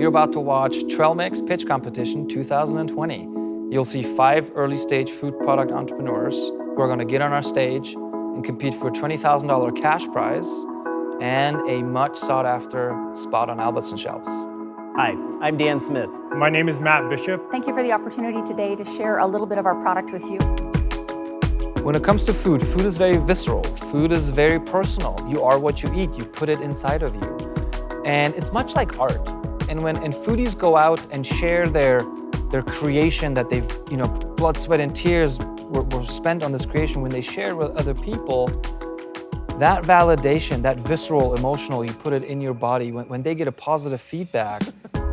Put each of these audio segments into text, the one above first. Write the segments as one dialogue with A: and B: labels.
A: You're about to watch Trailmix Pitch Competition 2020. You'll see 5 early-stage food product entrepreneurs who are going to get on our stage and compete for a $20,000 cash prize and a much sought-after spot on Albertson shelves.
B: Hi, I'm Dan Smith.
C: My name is Matt Bishop.
D: Thank you for the opportunity today to share a little bit of our product with you.
A: When it comes to food, food is very visceral. Food is very personal. You are what you eat. You put it inside of you. And it's much like art. And when foodies go out and share their creation that they've, blood, sweat, and tears were spent on this creation, when they share it with other people, that validation, that visceral, emotional, you put it in your body, when they get a positive feedback,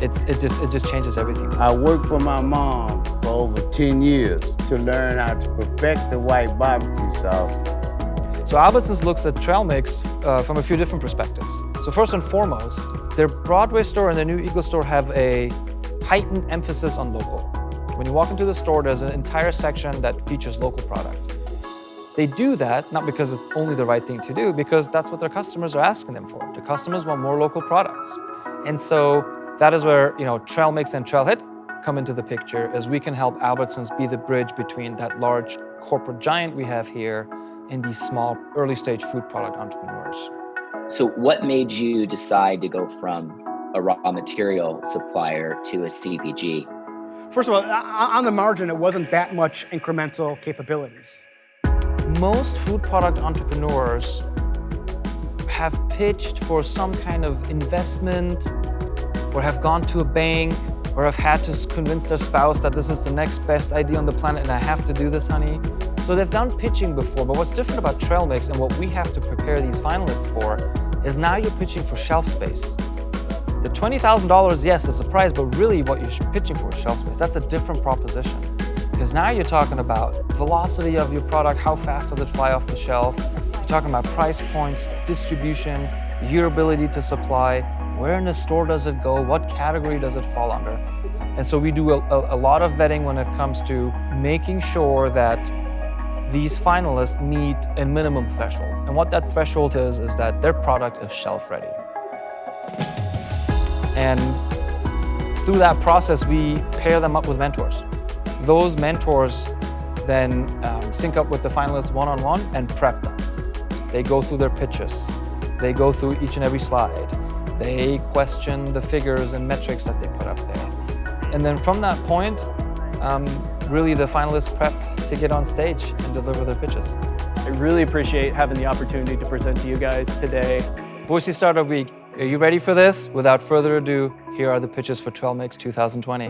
A: it just changes everything.
E: I worked for my mom for over 10 years to learn how to perfect the white barbecue sauce.
A: So Albertsons looks at Trailmix from a few different perspectives. So first and foremost, their Broadway store and their new Eagle store have a heightened emphasis on local. When you walk into the store, there's an entire section that features local product. They do that not because it's only the right thing to do, because that's what their customers are asking them for. The customers want more local products. And so that is where Trailmix and Trailhit come into the picture, as we can help Albertsons be the bridge between that large corporate giant we have here and these small early-stage food product entrepreneurs.
F: So what made you decide to go from a raw material supplier to a CPG?
G: First of all, on the margin, it wasn't that much incremental capabilities.
A: Most food product entrepreneurs have pitched for some kind of investment, or have gone to a bank, or have had to convince their spouse that this is the next best idea on the planet and I have to do this, honey. So they've done pitching before, but what's different about Trailmix and what we have to prepare these finalists for is now you're pitching for shelf space. The $20,000, yes, is a prize, but really what you're pitching for is shelf space. That's a different proposition. Because now you're talking about velocity of your product, how fast does it fly off the shelf. You're talking about price points, distribution, your ability to supply, where in the store does it go, what category does it fall under. And so we do a lot of vetting when it comes to making sure that these finalists meet a minimum threshold. And what that threshold is that their product is shelf ready. And through that process, we pair them up with mentors. Those mentors then sync up with the finalists one-on-one and prep them. They go through their pitches. They go through each and every slide. They question the figures and metrics that they put up there. And then from that point, really the finalists prep to get on stage and deliver their pitches.
B: I really appreciate having the opportunity to present to you guys today.
A: Boise Startup Week, are you ready for this? Without further ado, here are the pitches for Trailmix 2020.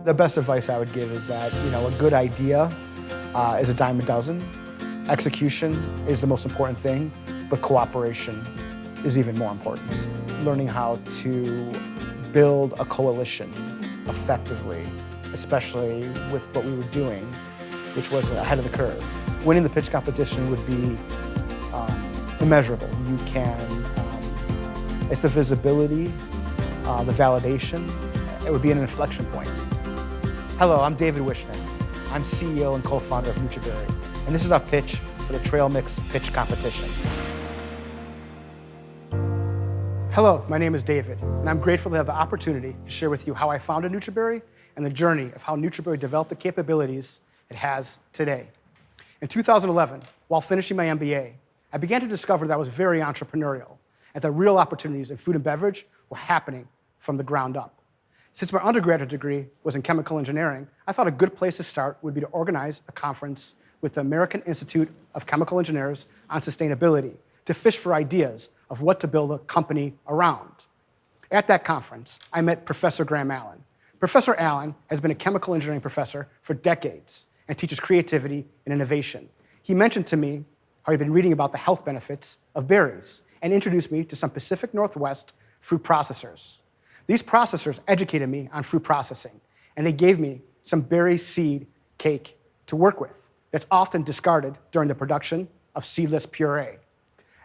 G: The best advice I would give is that, a good idea is a dime a dozen. Execution is the most important thing, but cooperation is even more important. Learning how to build a coalition effectively, especially with what we were doing, which was ahead of the curve. Winning the pitch competition would be immeasurable. You can, it's the visibility, the validation. It would be an inflection point. Hello, I'm David Wishner. I'm CEO and co-founder of NutriBerry, and this is our pitch for the Trailmix Pitch Competition. Hello, my name is David, and I'm grateful to have the opportunity to share with you how I founded NutriBerry and the journey of how NutriBerry developed the capabilities it has today. In 2011, while finishing my MBA, I began to discover that I was very entrepreneurial and that real opportunities in food and beverage were happening from the ground up. Since my undergraduate degree was in chemical engineering, I thought a good place to start would be to organize a conference with the American Institute of Chemical Engineers on sustainability to fish for ideas of what to build a company around. At that conference, I met Professor Graham Allen. Professor Allen has been a chemical engineering professor for decades and teaches creativity and innovation. He mentioned to me how he'd been reading about the health benefits of berries and introduced me to some Pacific Northwest fruit processors. These processors educated me on fruit processing, and they gave me some berry seed cake to work with that's often discarded during the production of seedless puree.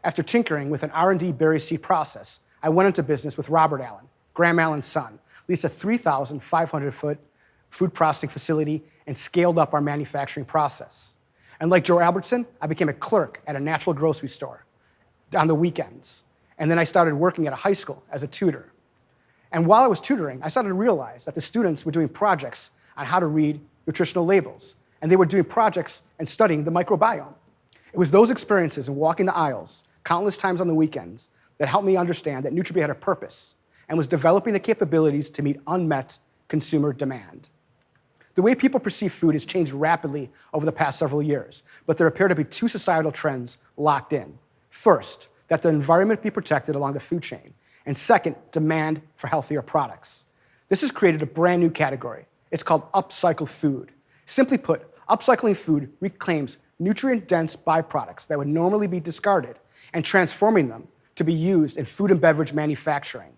G: After tinkering with an R&D berry seed process, I went into business with Robert Allen, Graham Allen's son, leased a 3,500-foot food processing facility, and scaled up our manufacturing process. And like Joe Albertson, I became a clerk at a natural grocery store on the weekends. And then I started working at a high school as a tutor. And while I was tutoring, I started to realize that the students were doing projects on how to read nutritional labels. And they were doing projects and studying the microbiome. It was those experiences and walking the aisles countless times on the weekends that helped me understand that NutriBay had a purpose and was developing the capabilities to meet unmet consumer demand. The way people perceive food has changed rapidly over the past several years, but there appear to be two societal trends locked in. First, that the environment be protected along the food chain, and second, demand for healthier products. This has created a brand new category. It's called upcycled food. Simply put, upcycling food reclaims nutrient-dense byproducts that would normally be discarded and transforming them to be used in food and beverage manufacturing.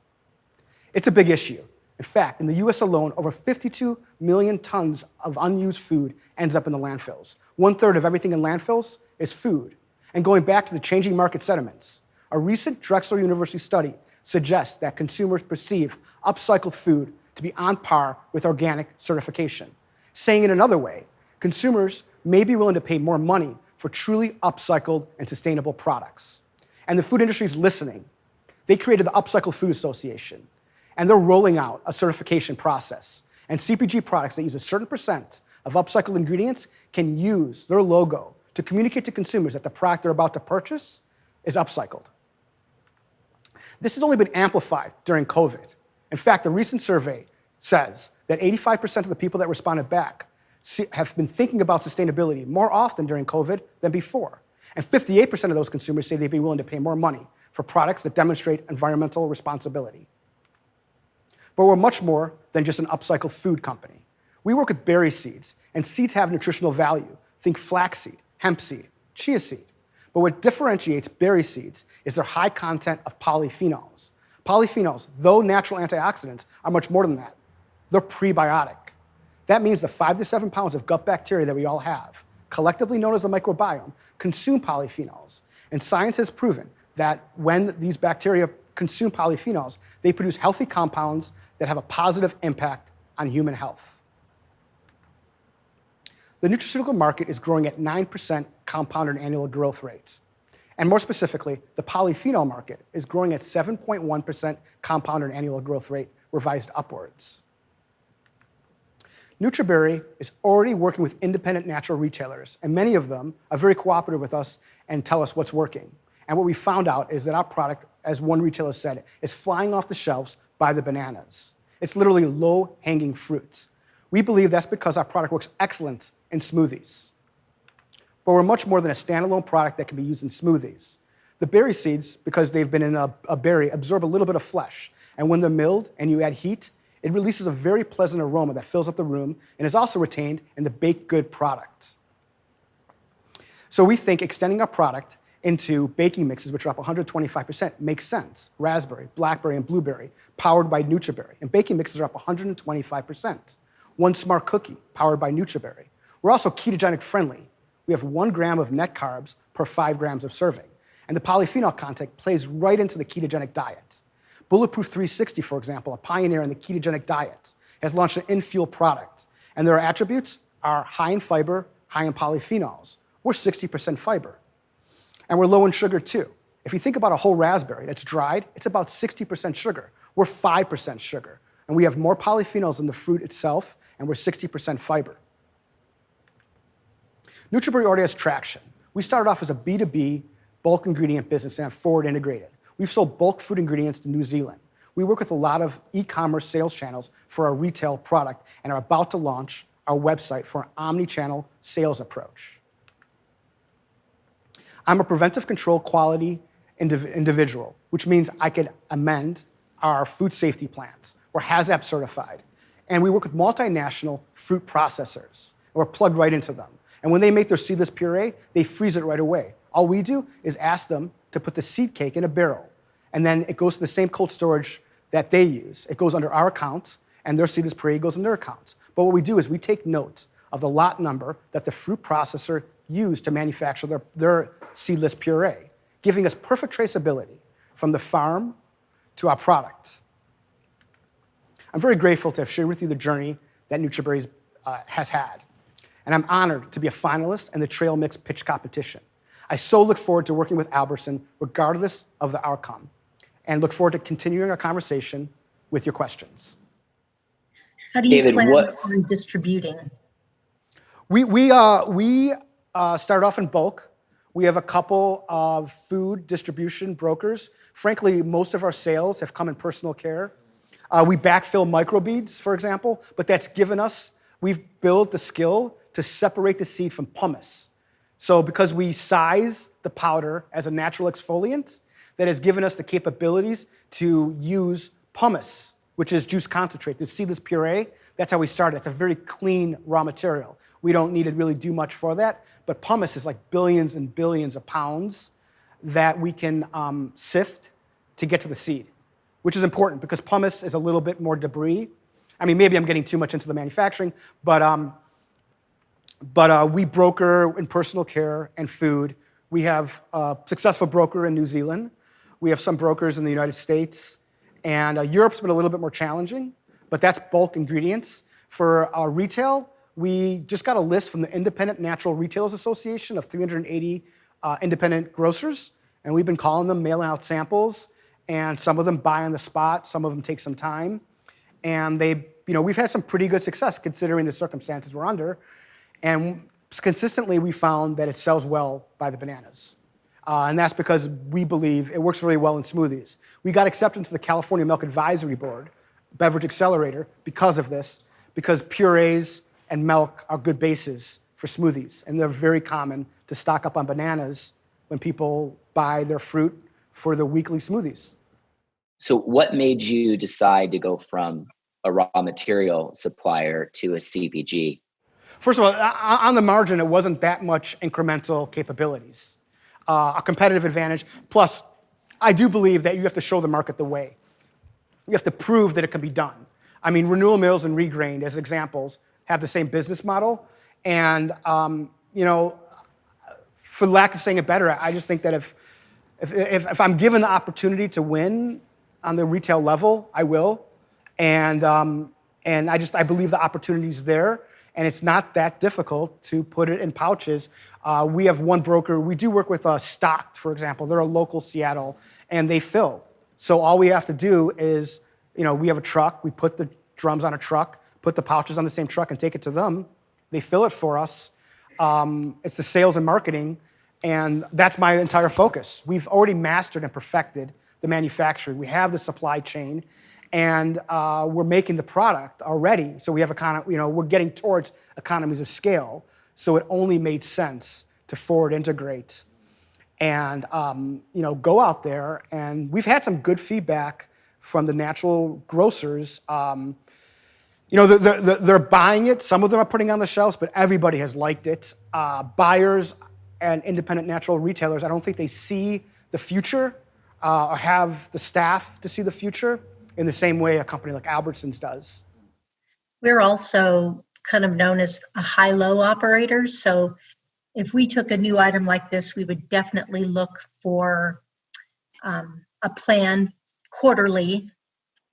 G: It's a big issue. In fact, in the US alone, over 52 million tons of unused food ends up in the landfills. 1/3 of everything in landfills is food. And going back to the changing market sentiments, a recent Drexel University study suggests that consumers perceive upcycled food to be on par with organic certification. Saying it another way, consumers may be willing to pay more money for truly upcycled and sustainable products. And the food industry is listening. They created the Upcycled Food Association, and they're rolling out a certification process. And CPG products that use a certain percent of upcycled ingredients can use their logo to communicate to consumers that the product they're about to purchase is upcycled. This has only been amplified during COVID. In fact, a recent survey says that 85% of the people that responded back have been thinking about sustainability more often during COVID than before. And 58% of those consumers say they'd be willing to pay more money for products that demonstrate environmental responsibility. But we're much more than just an upcycled food company. We work with berry seeds, and seeds have nutritional value. Think flaxseed, hemp seed, chia seed. But what differentiates berry seeds is their high content of polyphenols. Polyphenols, though natural antioxidants, are much more than that. They're prebiotic. That means the 5 to 7 pounds of gut bacteria that we all have, collectively known as the microbiome, consume polyphenols. And science has proven that when these bacteria consume polyphenols, they produce healthy compounds that have a positive impact on human health. The nutraceutical market is growing at 9% compounded annual growth rates. And more specifically, the polyphenol market is growing at 7.1% compounded annual growth rate, revised upwards. NutriBerry is already working with independent natural retailers, and many of them are very cooperative with us and tell us what's working. And what we found out is that our product, as one retailer said, is flying off the shelves by the bananas. It's literally low-hanging fruit. We believe that's because our product works excellent in smoothies. But we're much more than a standalone product that can be used in smoothies. The berry seeds, because they've been in a berry, absorb a little bit of flesh. And when they're milled and you add heat, it releases a very pleasant aroma that fills up the room and is also retained in the baked good product. So we think extending our product into baking mixes, which are up 125%, makes sense. Raspberry, blackberry, and blueberry, powered by NutriBerry. And baking mixes are up 125%. One Smart Cookie, powered by NutriBerry. We're also ketogenic friendly. We have 1 gram of net carbs per 5 grams of serving. And the polyphenol content plays right into the ketogenic diet. Bulletproof 360, for example, a pioneer in the ketogenic diet, has launched an in-fuel product. And their attributes are high in fiber, high in polyphenols. We're 60% fiber. And we're low in sugar too. If you think about a whole raspberry that's dried, it's about 60% sugar. We're 5% sugar. And we have more polyphenols in the fruit itself, and we're 60% fiber. NutriBerry already has traction. We started off as a B2B bulk ingredient business and have forward integrated. We've sold bulk food ingredients to New Zealand. We work with a lot of e-commerce sales channels for our retail product and are about to launch our website for an omni-channel sales approach. I'm a preventive control quality individual, which means I can amend our food safety plans. We're HACCP certified. And we work with multinational fruit processors. And we're plugged right into them. And when they make their seedless puree, they freeze it right away. All we do is ask them to put the seed cake in a barrel. And then it goes to the same cold storage that they use. It goes under our account, and their seedless puree goes in their accounts. But what we do is we take note of the lot number that the fruit processor used to manufacture their seedless puree, giving us perfect traceability from the farm to our product. I'm very grateful to have shared with you the journey that NutriBerry has had. and I'm honored to be a finalist in the Trailmix pitch competition. I so look forward to working with Albertson regardless of the outcome, and look forward to continuing our conversation with your questions.
C: How do you
F: David,
C: plan
F: what-
C: on distributing?
G: We start off in bulk. We have a couple of food distribution brokers. Frankly, most of our sales have come in personal care. We backfill microbeads, for example, but that's given us, we've built the skill to separate the seed from pumice. So because we size the powder as a natural exfoliant, that has given us the capabilities to use pumice, which is juice concentrate, the seedless puree. That's how we started. It's a very clean raw material. We don't need to really do much for that, but pumice is like billions and billions of pounds that we can sift to get to the seed, which is important because pumice is a little bit more debris. I mean, maybe I'm getting too much into the manufacturing, but we broker in personal care and food. We have a successful broker in New Zealand. We have some brokers in the United States. And Europe's been a little bit more challenging, but that's bulk ingredients. For retail, we just got a list from the Independent Natural Retailers Association of 380 independent grocers, and we've been calling them, mailing out samples, and some of them buy on the spot, some of them take some time. And we've had some pretty good success considering the circumstances we're under. And consistently, we found that it sells well by the bananas. And that's because we believe it works really well in smoothies. We got accepted into the California Milk Advisory Board, Beverage Accelerator, because of this, because purees and milk are good bases for smoothies. And they're very common to stock up on bananas when people buy their fruit for the weekly smoothies.
F: So what made you decide to go from a raw material supplier to a CPG?
G: First of all, on the margin, it wasn't that much incremental capabilities. A competitive advantage. Plus, I do believe that you have to show the market the way. You have to prove that it can be done. I mean, Renewal Mills and Regrained, as examples, have the same business model. And, for lack of saying it better, I just think that if I'm given the opportunity to win on the retail level, I will. And I believe the opportunity is there. And it's not that difficult to put it in pouches. We have one broker. We do work with Stocked, for example. They're a local Seattle, and they fill. So all we have to do is, we have a truck. We put the drums on a truck, put the pouches on the same truck, and take it to them. They fill it for us. It's the sales and marketing, and that's my entire focus. We've already mastered and perfected the manufacturing. We have the supply chain. And we're making the product already, so we have we're getting towards economies of scale. So it only made sense to forward integrate, and go out there. And we've had some good feedback from the natural grocers. They're buying it. Some of them are putting it on the shelves, but everybody has liked it. Buyers and independent natural retailers, I don't think they see the future or have the staff to see the future in the same way a company like Albertsons does.
C: We're also kind of known as a high-low operator. So if we took a new item like this, we would definitely look for a plan quarterly,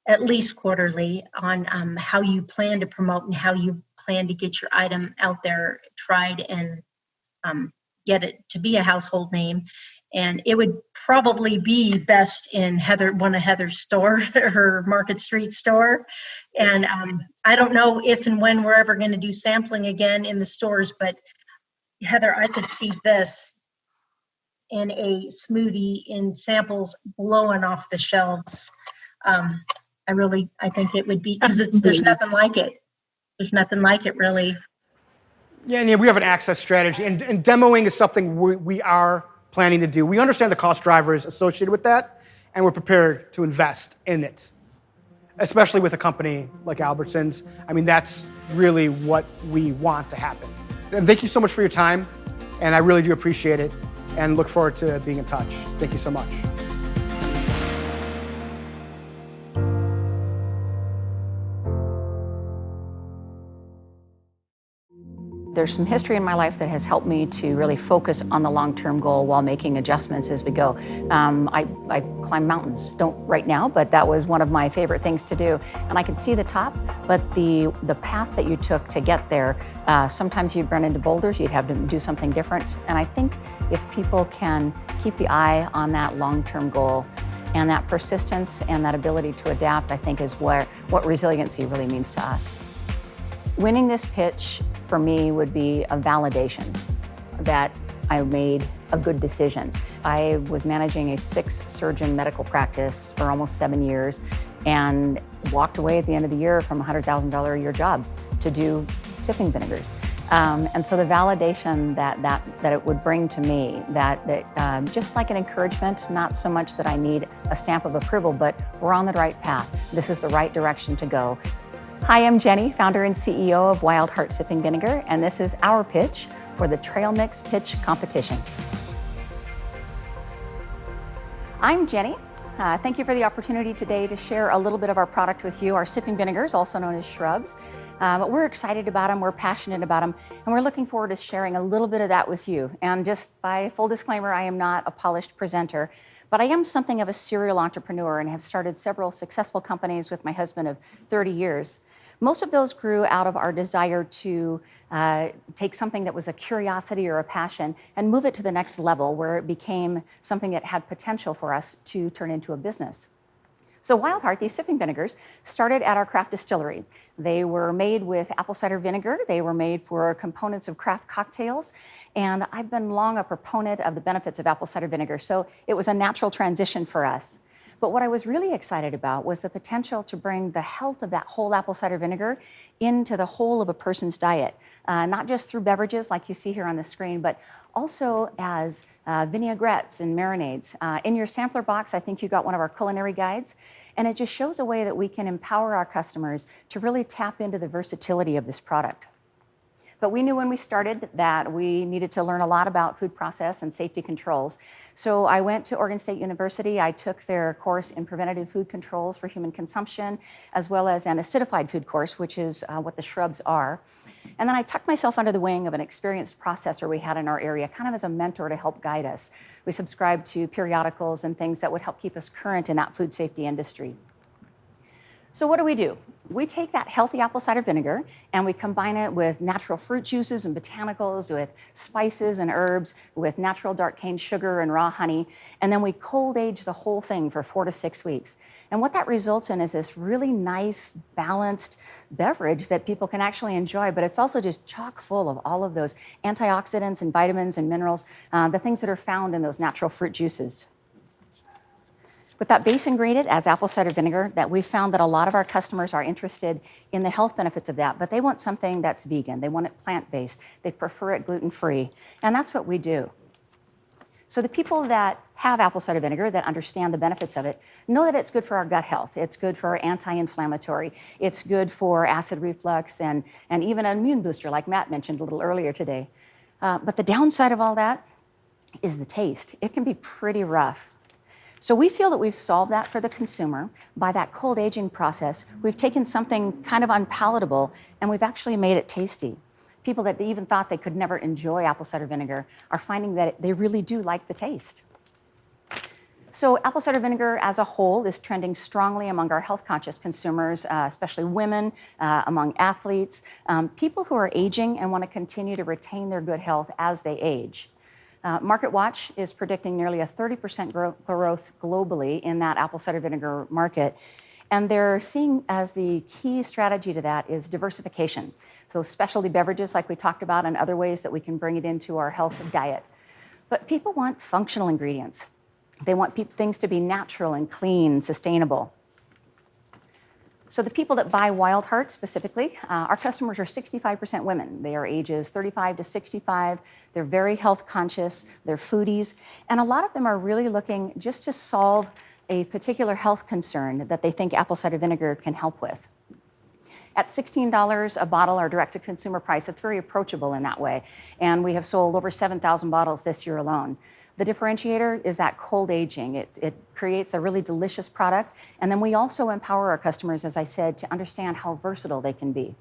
C: at least quarterly, on how you plan to promote and how you plan to get your item out there, tried, and get it to be a household name. And it would probably be best in one of Heather's store, her Market Street store. And I don't know if and when we're ever going to do sampling again in the stores, but Heather, I could see this in a smoothie in samples blowing off the shelves. I think it would be, because there's nothing like it. There's nothing like it, really.
G: Yeah, and we have an access strategy, and demoing is something we are planning to do. We understand the cost drivers associated with that, and we're prepared to invest in it, especially with a company like Albertsons. I mean, that's really what we want to happen. And thank you so much for your time, and I really do appreciate it, and look forward to being in touch. Thank you so much.
D: There's some history in my life that has helped me to really focus on the long-term goal while making adjustments as we go. I climb mountains. Don't right now, but that was one of my favorite things to do. And I could see the top, but the path that you took to get there, sometimes you'd run into boulders, you'd have to do something different. And I think if people can keep the eye on that long-term goal and that persistence and that ability to adapt, I think is what resiliency really means to us. Winning this pitch for me would be a validation that I made a good decision. I was managing a 6-surgeon medical practice for almost 7 years and walked away at the end of the year from a $100,000 a year job to do sipping vinegars. And so the validation that it would bring to me, that just like an encouragement, not so much that I need a stamp of approval, but we're on the right path. This is the right direction to go. Hi, I'm Jenny, founder and CEO of Wild Heart Sipping Vinegar, and this is our pitch for the Trailmix Pitch Competition. I'm Jenny. Thank you for the opportunity today to share a little bit of our product with you, our sipping vinegars, also known as shrubs. We're excited about them, we're passionate about them, and we're looking forward to sharing a little bit of that with you. And just by full disclaimer, I am not a polished presenter, but I am something of a serial entrepreneur and have started several successful companies with my husband of 30 years. Most of those grew out of our desire to take something that was a curiosity or a passion and move it to the next level where it became something that had potential for us to turn into a business. So Wild Heart, these sipping vinegars, started at our craft distillery. They were made with apple cider vinegar. They were made for components of craft cocktails. And I've been long a proponent of the benefits of apple cider vinegar, so it was a natural transition for us. But what I was really excited about was the potential to bring the health of that whole apple cider vinegar into the whole of a person's diet, not just through beverages like you see here on the screen, but also as vinaigrettes and marinades. In your sampler box, I think you got one of our culinary guides, and it just shows a way that we can empower our customers to really tap into the versatility of this product. But we knew when we started that we needed to learn a lot about food process and safety controls. So I went to Oregon State University. I took their course in preventative food controls for human consumption, as well as an acidified food course, which is what the shrubs are. And then I tucked myself under the wing of an experienced processor we had in our area, kind of as a mentor to help guide us. We subscribed to periodicals and things that would help keep us current in that food safety industry. So what do? We take that healthy apple cider vinegar and we combine it with natural fruit juices and botanicals, with spices and herbs, with natural dark cane sugar and raw honey, and then we cold age the whole thing for 4 to 6 weeks. And what that results in is this really nice, balanced beverage that people can actually enjoy, but it's also just chock full of all of those antioxidants and vitamins and minerals, the things that are found in those natural fruit juices. With that base ingredient as apple cider vinegar, that we found that a lot of our customers are interested in the health benefits of that, but they want something that's vegan. They want it plant-based. They prefer it gluten-free. And that's what we do. So the people that have apple cider vinegar, that understand the benefits of it, know that it's good for our gut health. It's good for anti-inflammatory. It's good for acid reflux and even an immune booster, like Matt mentioned a little earlier today. But the downside of all that is the taste. It can be pretty rough. So we feel that we've solved that for the consumer by that cold aging process. We've taken something kind of unpalatable and we've actually made it tasty. People that even thought they could never enjoy apple cider vinegar are finding that they really do like the taste. So apple cider vinegar as a whole is trending strongly among our health-conscious consumers, especially women, among athletes, people who are aging and want to continue to retain their good health as they age. MarketWatch is predicting nearly a 30% growth globally in that apple cider vinegar market. And they're seeing as the key strategy to that is diversification. So specialty beverages like we talked about and other ways that we can bring it into our health diet. But people want functional ingredients. They want things to be natural and clean, sustainable. So the people that buy Wild Heart specifically, our customers are 65% women. They are ages 35 to 65. They're very health conscious. They're foodies. And a lot of them are really looking just to solve a particular health concern that they think apple cider vinegar can help with. At $16 a bottle, our direct-to-consumer price, it's very approachable in that way. And we have sold over 7,000 bottles this year alone. The differentiator is that cold aging. It creates a really delicious product. And then we also empower our customers, as I said, to understand how versatile they can be.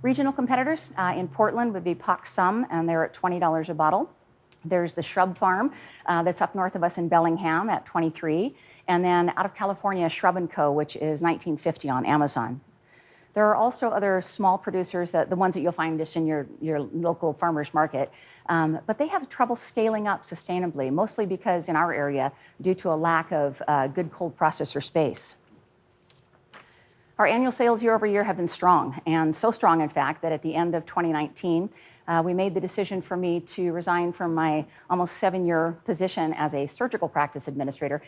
D: Regional competitors in Portland would be Pak Sum, and they're at $20 a bottle. There's the Shrub Farm that's up north of us in Bellingham at $23. And then out of California, Shrub & Co., which is $19.50 on Amazon. There are also other small producers, the ones that you'll find just in your local farmer's market, but they have trouble scaling up sustainably, mostly because in our area, due to a lack of good cold processor space. Our annual sales year over year have been strong, and so strong, in fact, that at the end of 2019, we made the decision for me to resign from my almost 7-year position as a surgical practice administrator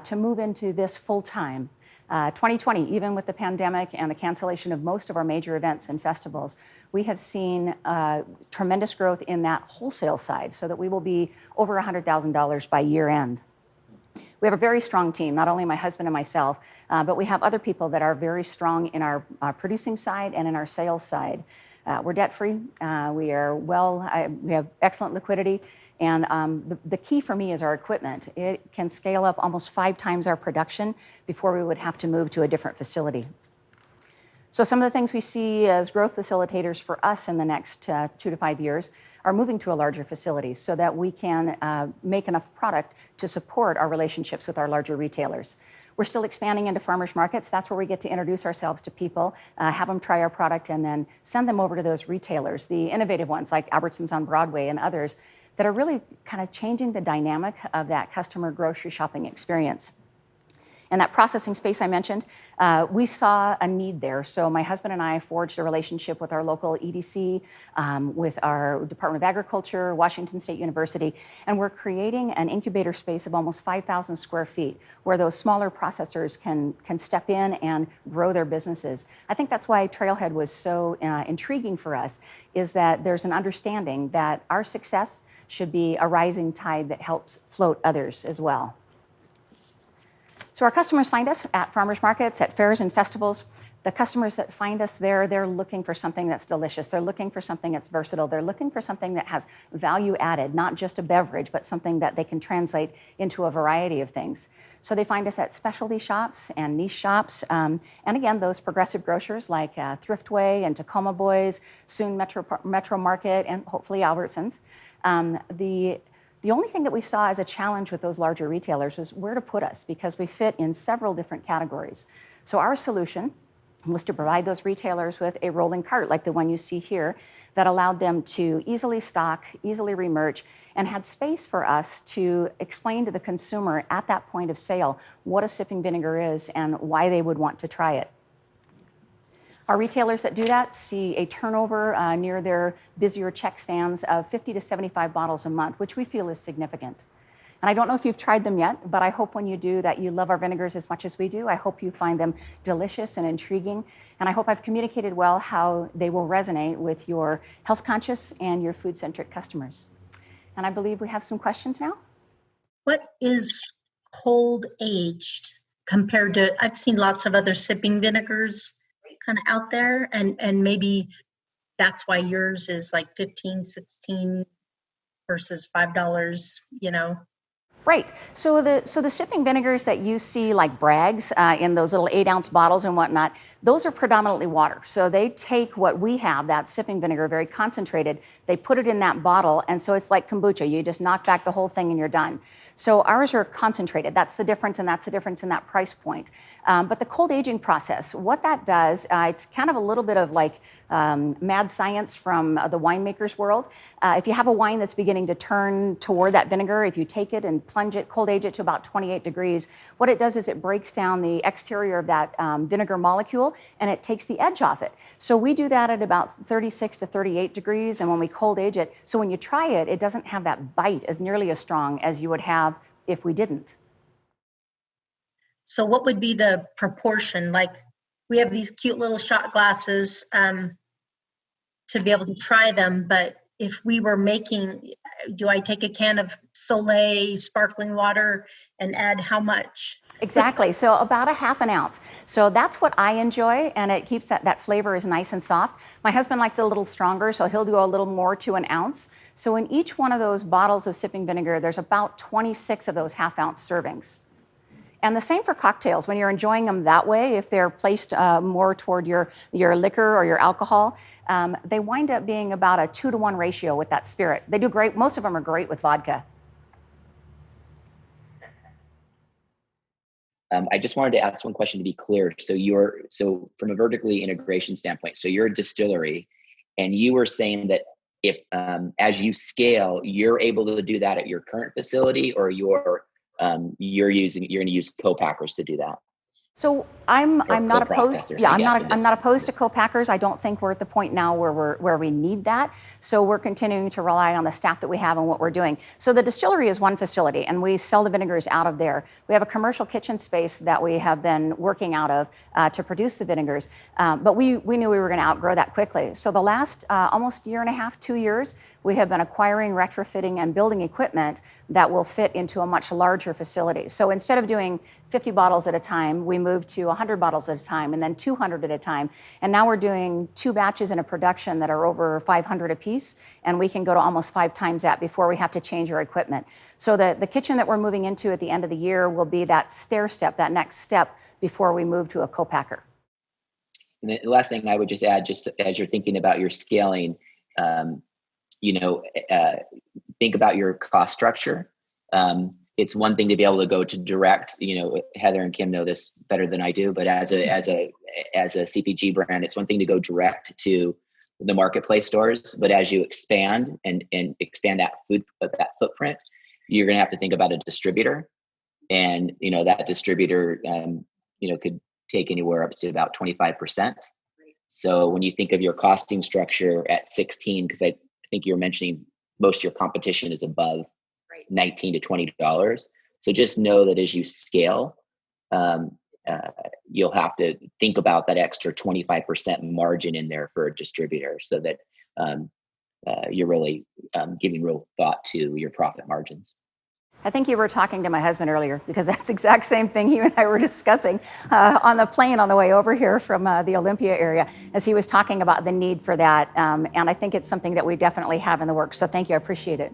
D: to move into this full-time. 2020, even with the pandemic and the cancellation of most of our major events and festivals, we have seen tremendous growth in that wholesale side, so that we will be over $100,000 by year end. We have a very strong team, not only my husband and myself, but we have other people that are very strong in our producing side and in our sales side. We're debt-free, we have excellent liquidity, and the key for me is our equipment. It can scale up almost 5 times our production before we would have to move to a different facility. So some of the things we see as growth facilitators for us in the next 2 to 5 years are moving to a larger facility so that we can make enough product to support our relationships with our larger retailers. We're still expanding into farmers markets. That's where we get to introduce ourselves to people, have them try our product, and then send them over to those retailers, the innovative ones like Albertsons on Broadway and others that are really kind of changing the dynamic of that customer grocery shopping experience. And that processing space I mentioned, we saw a need there. So my husband and I forged a relationship with our local EDC, with our Department of Agriculture, Washington State University, and we're creating an incubator space of almost 5,000 square feet where those smaller processors can step in and grow their businesses. I think that's why Trailhead was so intriguing for us, is that there's an understanding that our success should be a rising tide that helps float others as well. So our customers find us at farmers markets, at fairs and festivals. The customers that find us there, they're looking for something that's delicious. They're looking for something that's versatile. They're looking for something that has value added, not just a beverage, but something that they can translate into a variety of things. So they find us at specialty shops and niche shops. And again, those progressive grocers like Thriftway and Tacoma Boys, soon Metro Market, and hopefully Albertsons. The only thing that we saw as a challenge with those larger retailers was where to put us, because we fit in several different categories. So our solution was to provide those retailers with a rolling cart like the one you see here that allowed them to easily stock, easily remerch, and had space for us to explain to the consumer at that point of sale what a sipping vinegar is and why they would want to try it. Our retailers that do that see a turnover near their busier check stands of 50 to 75 bottles a month, which we feel is significant. And I don't know if you've tried them yet, but I hope when you do that you love our vinegars as much as we do. I hope you find them delicious and intriguing. And I hope I've communicated well how they will resonate with your health-conscious and your food-centric customers. And I believe we have some questions now.
C: What is cold aged compared to, I've seen lots of other sipping vinegars kind of out there, and maybe that's why yours is like 15, 16 versus $5, you know?
D: Right. So the sipping vinegars that you see like Bragg's in those little 8-ounce bottles and whatnot, those are predominantly water. So they take what we have, that sipping vinegar, very concentrated, they put it in that bottle, and so it's like kombucha. You just knock back the whole thing and you're done. So ours are concentrated. That's the difference, and that's the difference in that price point. But the cold aging process, what that does, it's kind of a little bit of like mad science from the winemaker's world. If you have a wine that's beginning to turn toward that vinegar, if you take it and plunge it, cold age it to about 28 degrees, what it does is it breaks down the exterior of that vinegar molecule and it takes the edge off it. So we do that at about 36 to 38 degrees, and when we cold age it, so when you try it, it doesn't have that bite as nearly as strong as you would have if we didn't.
C: So what would be the proportion? Like, we have these cute little shot glasses to be able to try them, but if we were making, do I take a can of Soleil sparkling water and add how much?
D: Exactly. So about a half an ounce. So that's what I enjoy, and it keeps that flavor is nice and soft. My husband likes it a little stronger, so he'll do a little more to an ounce. So in each one of those bottles of sipping vinegar, there's about 26 of those half-ounce servings. And the same for cocktails. When you're enjoying them that way, if they're placed more toward your liquor or your alcohol, they wind up being about a 2-to-1 ratio with that spirit. They do great. Most of them are great with vodka.
F: I just wanted to ask one question to be clear. So from a vertically integration standpoint, so you're a distillery, and you were saying that if as you scale, you're able to do that at your current facility, or you're going to use co-packers to do that.
D: So I'm not opposed.
F: Co-processors,
D: Yeah,
F: I guess,
D: I'm not opposed to co-packers. I don't think we're at the point now where we need that. So we're continuing to rely on the staff that we have and what we're doing. So the distillery is one facility, and we sell the vinegars out of there. We have a commercial kitchen space that we have been working out of to produce the vinegars. But we knew we were going to outgrow that quickly. So the last almost year and a half, 2 years, we have been acquiring, retrofitting, and building equipment that will fit into a much larger facility. So instead of doing 50 bottles at a time, we moved to 100 bottles at a time, and then 200 at a time. And now we're doing 2 batches in a production that are over 500 apiece, and we can go to almost 5 times that before we have to change our equipment. So the kitchen that we're moving into at the end of the year will be that stair step, that next step before we move to a co-packer.
F: And the last thing I would just add, just as you're thinking about your scaling, think about your cost structure. It's one thing to be able to go to direct, Heather and Kim know this better than I do, but as a CPG brand, it's one thing to go direct to the marketplace stores. But as you expand and expand that footprint, you're going to have to think about a distributor, and that distributor could take anywhere up to about 25%. So when you think of your costing structure at 16, because I think you're mentioning most of your competition is above $19 to $20. So just know that as you scale, you'll have to think about that extra 25% margin in there for a distributor, so that you're really giving real thought to your profit margins.
D: I think you were talking to my husband earlier, because that's the exact same thing he and I were discussing on the plane on the way over here from the Olympia area, as he was talking about the need for that. And I think it's something that we definitely have in the works. So thank you. I appreciate it.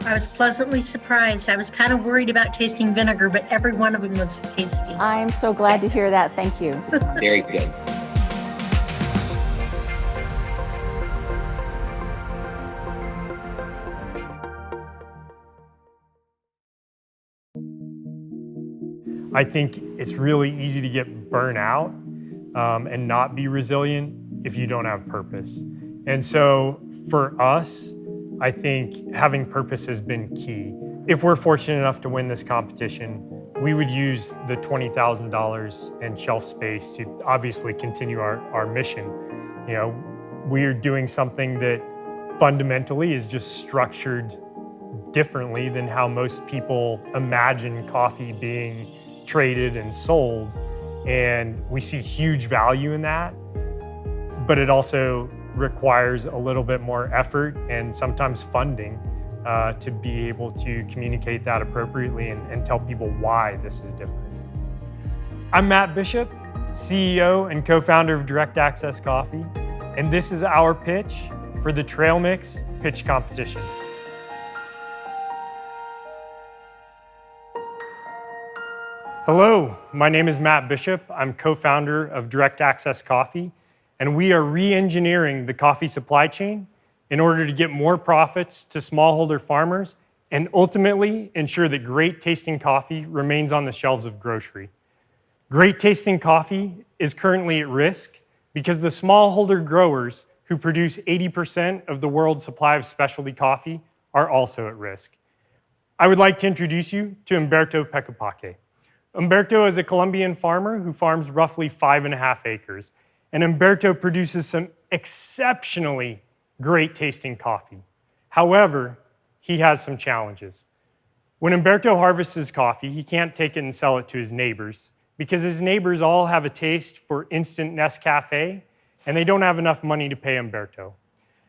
C: I was pleasantly surprised. I was kind of worried about tasting vinegar, but every one of them was tasty.
D: I'm so glad to hear that. Thank you.
F: Very good.
H: I think it's really easy to get burnt out and not be resilient if you don't have purpose. And so for us, I think having purpose has been key. If we're fortunate enough to win this competition, we would use the $20,000 in shelf space to obviously continue our mission. We're doing something that fundamentally is just structured differently than how most people imagine coffee being traded and sold. And we see huge value in that, but it also requires a little bit more effort and sometimes funding to be able to communicate that appropriately and tell people why this is different. I'm Matt Bishop, CEO and co-founder of Direct Access Coffee, and this is our pitch for the Trailmix Pitch Competition. Hello, my name is Matt Bishop. I'm co-founder of Direct Access Coffee, and we are re-engineering the coffee supply chain in order to get more profits to smallholder farmers and ultimately ensure that great tasting coffee remains on the shelves of grocery. Great tasting coffee is currently at risk because the smallholder growers who produce 80% of the world's supply of specialty coffee are also at risk. I would like to introduce you to Humberto Pecopaque. Humberto is a Colombian farmer who farms roughly 5.5 acres. And Humberto produces some exceptionally great tasting coffee. However, he has some challenges. When Humberto harvests his coffee, he can't take it and sell it to his neighbors because his neighbors all have a taste for instant Nescafe, and they don't have enough money to pay Humberto.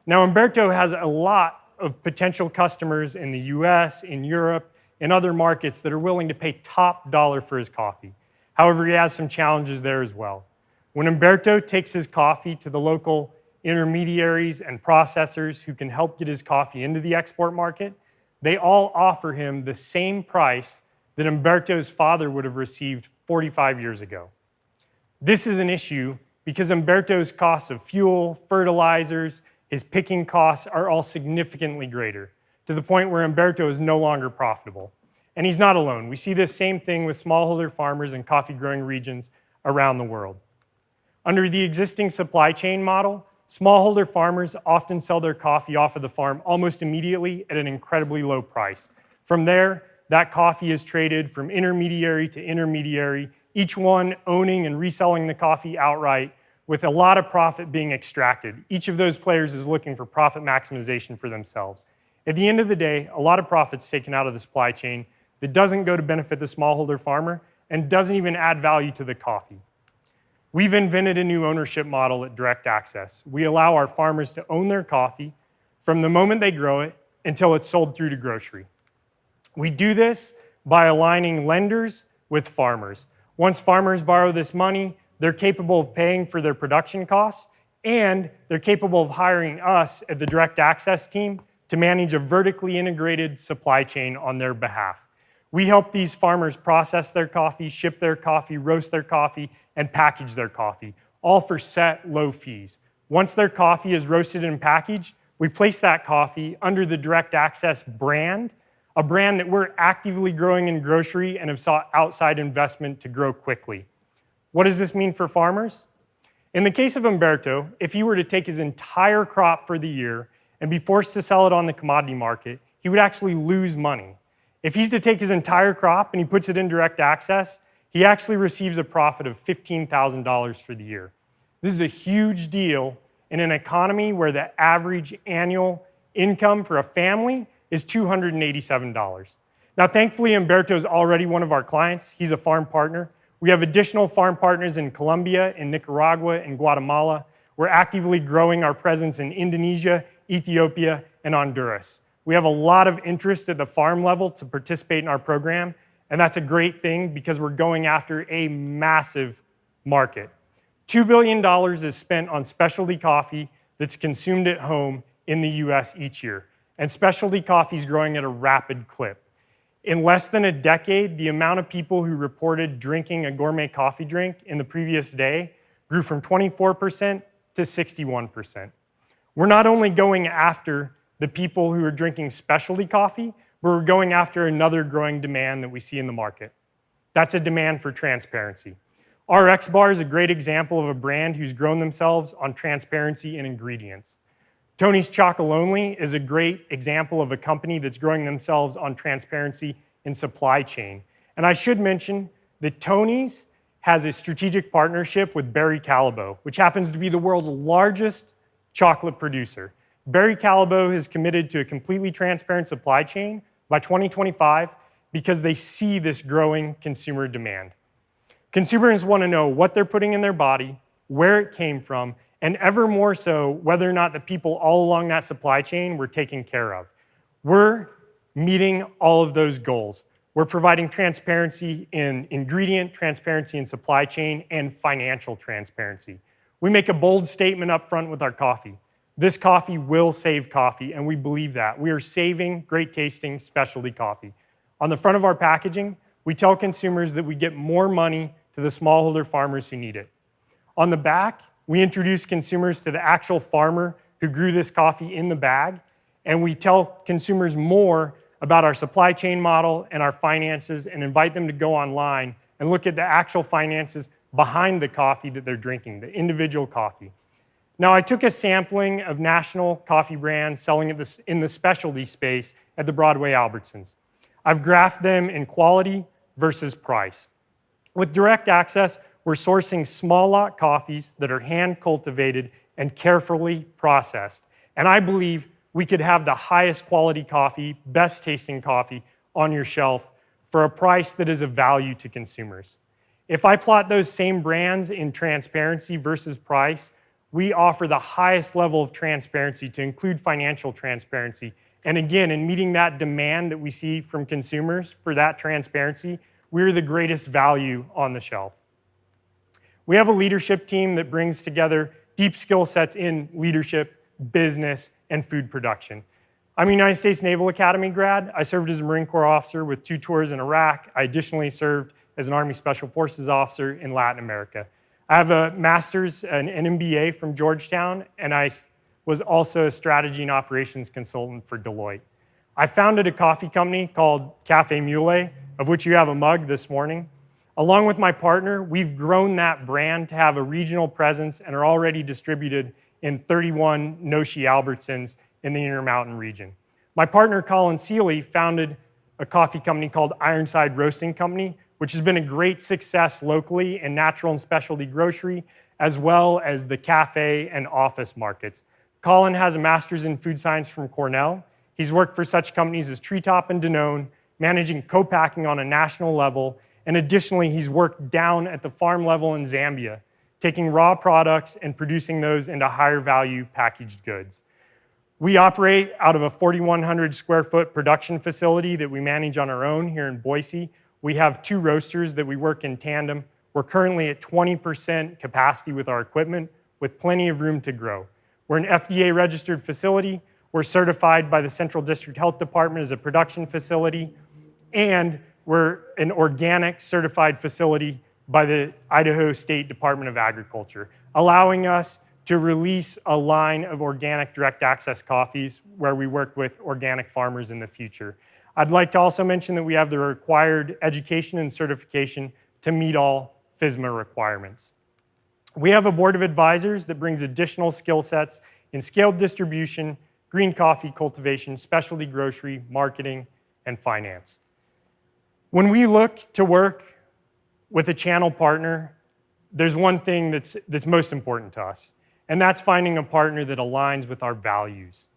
H: Now, Humberto has a lot of potential customers in the US, in Europe, and other markets that are willing to pay top dollar for his coffee. However, he has some challenges there as well. When Humberto takes his coffee to the local intermediaries and processors who can help get his coffee into the export market, they all offer him the same price that Umberto's father would have received 45 years ago. This is an issue because Umberto's costs of fuel, fertilizers, his picking costs are all significantly greater, to the point where Umberto is no longer profitable. And he's not alone. We see this same thing with smallholder farmers in coffee growing regions around the world. Under the existing supply chain model, smallholder farmers often sell their coffee off of the farm almost immediately at an incredibly low price. From there, that coffee is traded from intermediary to intermediary, each one owning and reselling the coffee outright with a lot of profit being extracted. Each of those players is looking for profit maximization for themselves. At the end of the day, a lot of profit's taken out of the supply chain that doesn't go to benefit the smallholder farmer and doesn't even add value to the coffee. We've invented a new ownership model at Direct Access. We allow our farmers to own their coffee from the moment they grow it until it's sold through to grocery. We do this by aligning lenders with farmers. Once farmers borrow this money, they're capable of paying for their production costs, and they're capable of hiring us at the Direct Access team to manage a vertically integrated supply chain on their behalf. We help these farmers process their coffee, ship their coffee, roast their coffee, and package their coffee, all for set low fees. Once their coffee is roasted and packaged, we place that coffee under the Direct Access brand, a brand that we're actively growing in grocery and have sought outside investment to grow quickly. What does this mean for farmers? In the case of Umberto, if he were to take his entire crop for the year and be forced to sell it on the commodity market, he would actually lose money. If he's to take his entire crop and he puts it in Direct Access, he actually receives a profit of $15,000 for the year. This is a huge deal in an economy where the average annual income for a family is $287. Now, thankfully, Umberto is already one of our clients. He's a farm partner. We have additional farm partners in Colombia, in Nicaragua, and Guatemala. We're actively growing our presence in Indonesia, Ethiopia, and Honduras. We have a lot of interest at the farm level to participate in our program, and that's a great thing because we're going after a massive market. $2 billion is spent on specialty coffee that's consumed at home in the US each year, and specialty coffee is growing at a rapid clip. In less than a decade, the amount of people who reported drinking a gourmet coffee drink in the previous day grew from 24% to 61%. We're not only going after the people who are drinking specialty coffee, but we're going after another growing demand that we see in the market. That's a demand for transparency. RX Bar is a great example of a brand who's grown themselves on transparency in ingredients. Tony's Chocolonely is a great example of a company that's growing themselves on transparency in supply chain. And I should mention that Tony's has a strategic partnership with Barry Callebaut, which happens to be the world's largest chocolate producer. Barry Callebaut has committed to a completely transparent supply chain by 2025 because they see this growing consumer demand. Consumers want to know what they're putting in their body, where it came from, and ever more so, whether or not the people all along that supply chain were taken care of. We're meeting all of those goals. We're providing transparency in ingredient, transparency in supply chain, and financial transparency. We make a bold statement up front with our coffee. This coffee will save coffee, and we believe that. We are saving great tasting specialty coffee. On the front of our packaging, we tell consumers that we get more money to the smallholder farmers who need it. On the back, we introduce consumers to the actual farmer who grew this coffee in the bag, and we tell consumers more about our supply chain model and our finances and invite them to go online and look at the actual finances behind the coffee that they're drinking, the individual coffee. Now, I took a sampling of national coffee brands selling in the specialty space at the Broadway Albertsons. I've graphed them in quality versus price. With Direct Access, we're sourcing small lot coffees that are hand cultivated and carefully processed. And I believe we could have the highest quality coffee, best tasting coffee on your shelf for a price that is of value to consumers. If I plot those same brands in transparency versus price, we offer the highest level of transparency to include financial transparency. And again, in meeting that demand that we see from consumers for that transparency, we're the greatest value on the shelf. We have a leadership team that brings together deep skill sets in leadership, business, and food production. I'm a United States Naval Academy grad. I served as a Marine Corps officer with 2 tours in Iraq. I additionally served as an Army Special Forces officer in Latin America. I have a master's and an MBA from Georgetown, and I was also a strategy and operations consultant for Deloitte. I founded a coffee company called Cafe Mule, of which you have a mug this morning. Along with my partner, we've grown that brand to have a regional presence and are already distributed in 31 Noshi Albertsons in the Intermountain region. My partner, Colin Seeley, founded a coffee company called Ironside Roasting Company, which has been a great success locally in natural and specialty grocery, as well as the cafe and office markets. Colin has a master's in food science from Cornell. He's worked for such companies as Treetop and Danone, managing co-packing on a national level, and additionally, he's worked down at the farm level in Zambia, taking raw products and producing those into higher value packaged goods. We operate out of a 4,100 square foot production facility that we manage on our own here in Boise. We have 2 roasters that we work in tandem. We're currently at 20% capacity with our equipment, with plenty of room to grow. We're an FDA registered facility. We're certified by the Central District Health Department as a production facility, and we're an organic certified facility by the Idaho State Department of Agriculture, allowing us to release a line of organic direct access coffees where we work with organic farmers in the future. I'd like to also mention that we have the required education and certification to meet all FSMA requirements. We have a board of advisors that brings additional skill sets in scaled distribution, green coffee cultivation, specialty grocery, marketing, and finance. When we look to work with a channel partner, there's one thing that's most important to us, and that's finding a partner that aligns with our values.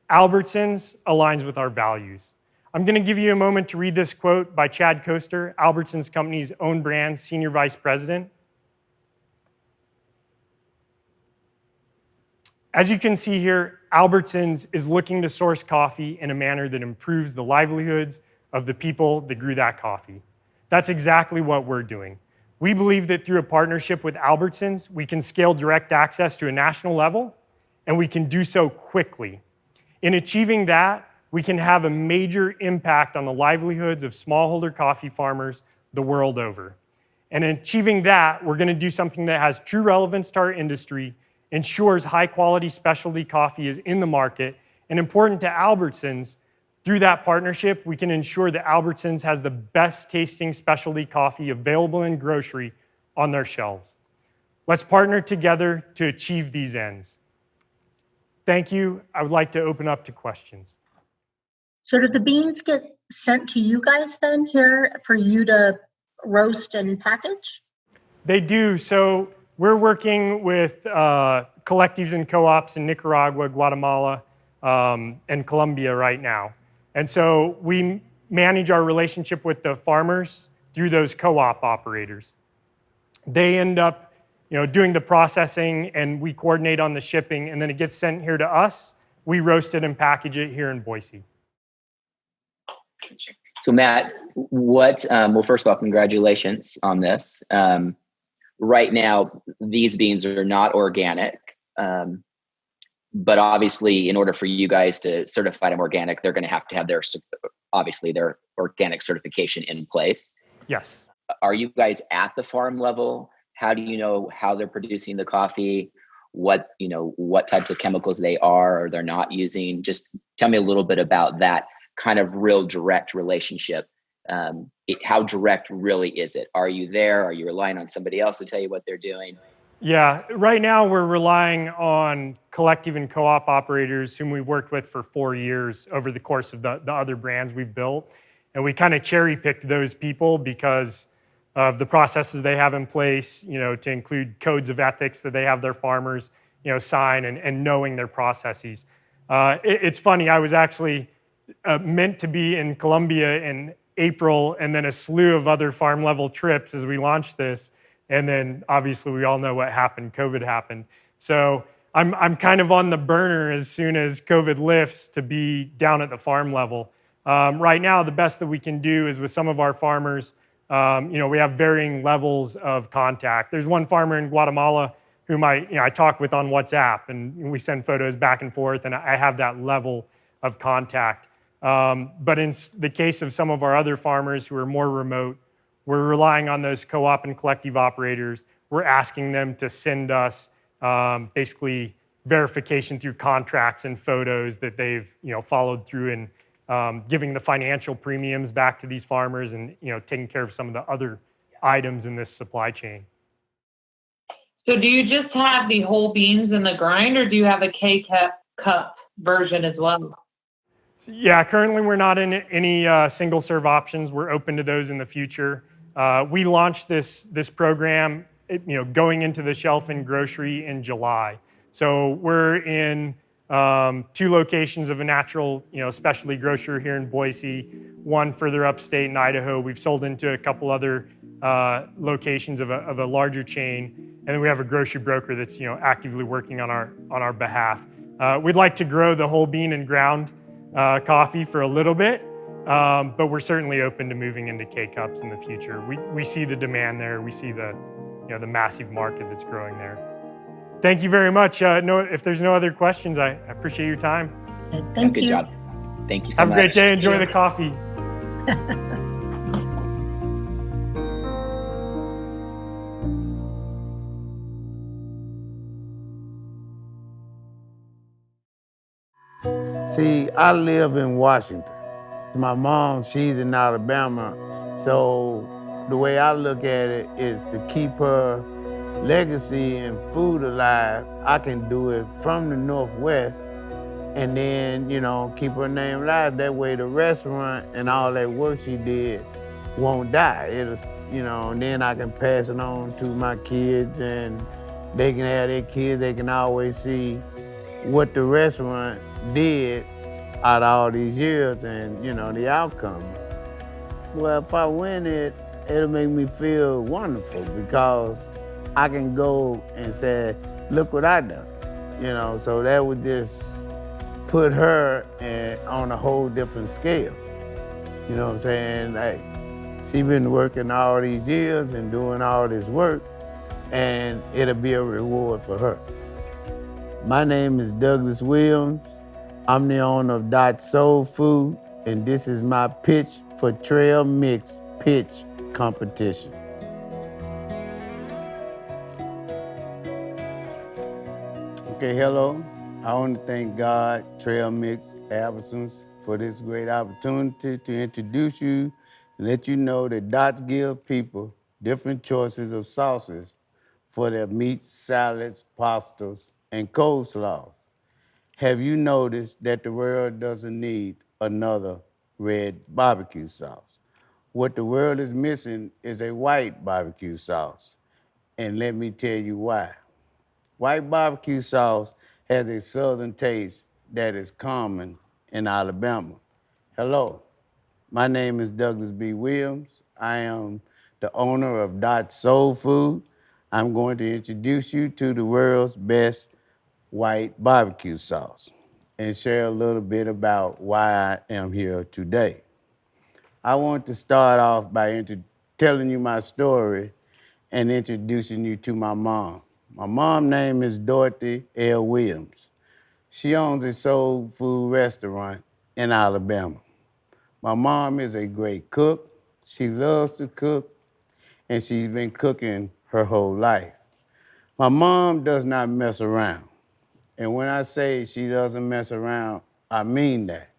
H: Albertsons aligns with our values. I'm going to give you a moment to read this quote by Chad Coaster, Albertsons Company's own brand Senior Vice President. As you can see here, Albertsons is looking to source coffee in a manner that improves the livelihoods of the people that grew that coffee. That's exactly what we're doing. We believe that through a partnership with Albertsons, we can scale direct access to a national level, and we can do so quickly. In achieving that, we can have a major impact on the livelihoods of smallholder coffee farmers the world over. And in achieving that, we're going to do something that has true relevance to our industry, ensures high-quality specialty coffee is in the market, and important to Albertsons. Through that partnership, we can ensure that Albertsons has the best tasting specialty coffee available in grocery on their shelves. Let's partner together to achieve these ends. Thank you. I would like to open up to questions.
C: So do the beans get sent to you guys then here for you to roast and package?
H: They do. So we're working with collectives and co-ops in Nicaragua, Guatemala, and Colombia right now. And so we manage our relationship with the farmers through those co-op operators. They end up, doing the processing, and we coordinate on the shipping, and then it gets sent here to us. We roast it and package it here in Boise.
F: So Matt, well, first of all, congratulations on this. Right now, these beans are not organic. But obviously, in order for you guys to certify them organic, they're going to have their organic certification in place.
H: Yes.
F: Are you guys at the farm level? How do you know how they're producing the coffee? What types of chemicals they are or they're not using? Just tell me a little bit about that kind of real direct relationship. How direct really is it? Are you there? Are you relying on somebody else to tell you what they're doing?
H: Yeah, right now we're relying on collective and co-op operators whom we've worked with for 4 years over the course of the other brands we've built. And we kind of cherry-picked those people because of the processes they have in place, to include codes of ethics that they have their farmers, sign and knowing their processes. It's funny, I was actually meant to be in Colombia in April and then a slew of other farm-level trips as we launched this. And then obviously we all know what happened, COVID happened. So I'm kind of on the burner as soon as COVID lifts to be down at the farm level. Right now, the best that we can do is with some of our farmers, we have varying levels of contact. There's one farmer in Guatemala whom I talk with on WhatsApp, and we send photos back and forth, and I have that level of contact. But in the case of some of our other farmers who are more remote, we're relying on those co-op and collective operators. We're asking them to send us basically verification through contracts and photos that they've followed through, and giving the financial premiums back to these farmers, and taking care of some of the other items in this supply chain.
I: So do you just have the whole beans in the grind, or do you have a K-cup version as well?
H: So, yeah, currently we're not in any single serve options. We're open to those in the future. We launched this program, going into the shelf in grocery in July. So we're in 2 locations of a natural, specialty grocer here in Boise, one further upstate in Idaho. We've sold into a couple other locations of a larger chain, and then we have a grocery broker that's actively working on our behalf. We'd like to grow the whole bean and ground coffee for a little bit, but we're certainly open to moving into K-cups in the future. We see the demand there. We see the massive market that's growing there. Thank you very much. If there's no other questions, I appreciate your time.
C: Thank you.
F: Good job. Thank you so much.
H: Have a great day. Enjoy the coffee.
E: See, I live in Washington. My mom, she's in Alabama. So the way I look at it is to keep her legacy and food alive. I can do it from the Northwest, and then, keep her name alive. That way the restaurant and all that work she did won't die. And then I can pass it on to my kids, and they can have their kids. They can always see what the restaurant did out of all these years, and the outcome. Well, if I win it, it'll make me feel wonderful, because I can go and say, look what I done. So that would just put her on a whole different scale. You know what I'm saying? Like, she been working all these years and doing all this work, and it'll be a reward for her. My name is Douglas Williams. I'm the owner of Dot Soul Food, and this is my pitch for Trailmix pitch competition. Okay, hello. I want to thank God, Trailmix, Albertsons, for this great opportunity to introduce you, and let you know that Dots give people different choices of sauces for their meats, salads, pastas, and coleslaw. Have you noticed that the world doesn't need another red barbecue sauce? What the world is missing is a white barbecue sauce. And let me tell you why. White barbecue sauce has a southern taste that is common in Alabama. Hello, my name is Douglas B. Williams. I am the owner of Dot Soul Food. I'm going to introduce you to the world's best white barbecue sauce and share a little bit about why I am here today. I want to start off by telling you my story and introducing you to my mom. My mom's name is Dorothy L. Williams. She owns a soul food restaurant in Alabama. My mom is a great cook. She loves to cook, and she's been cooking her whole life. My mom does not mess around. And when I say she doesn't mess around, I mean that.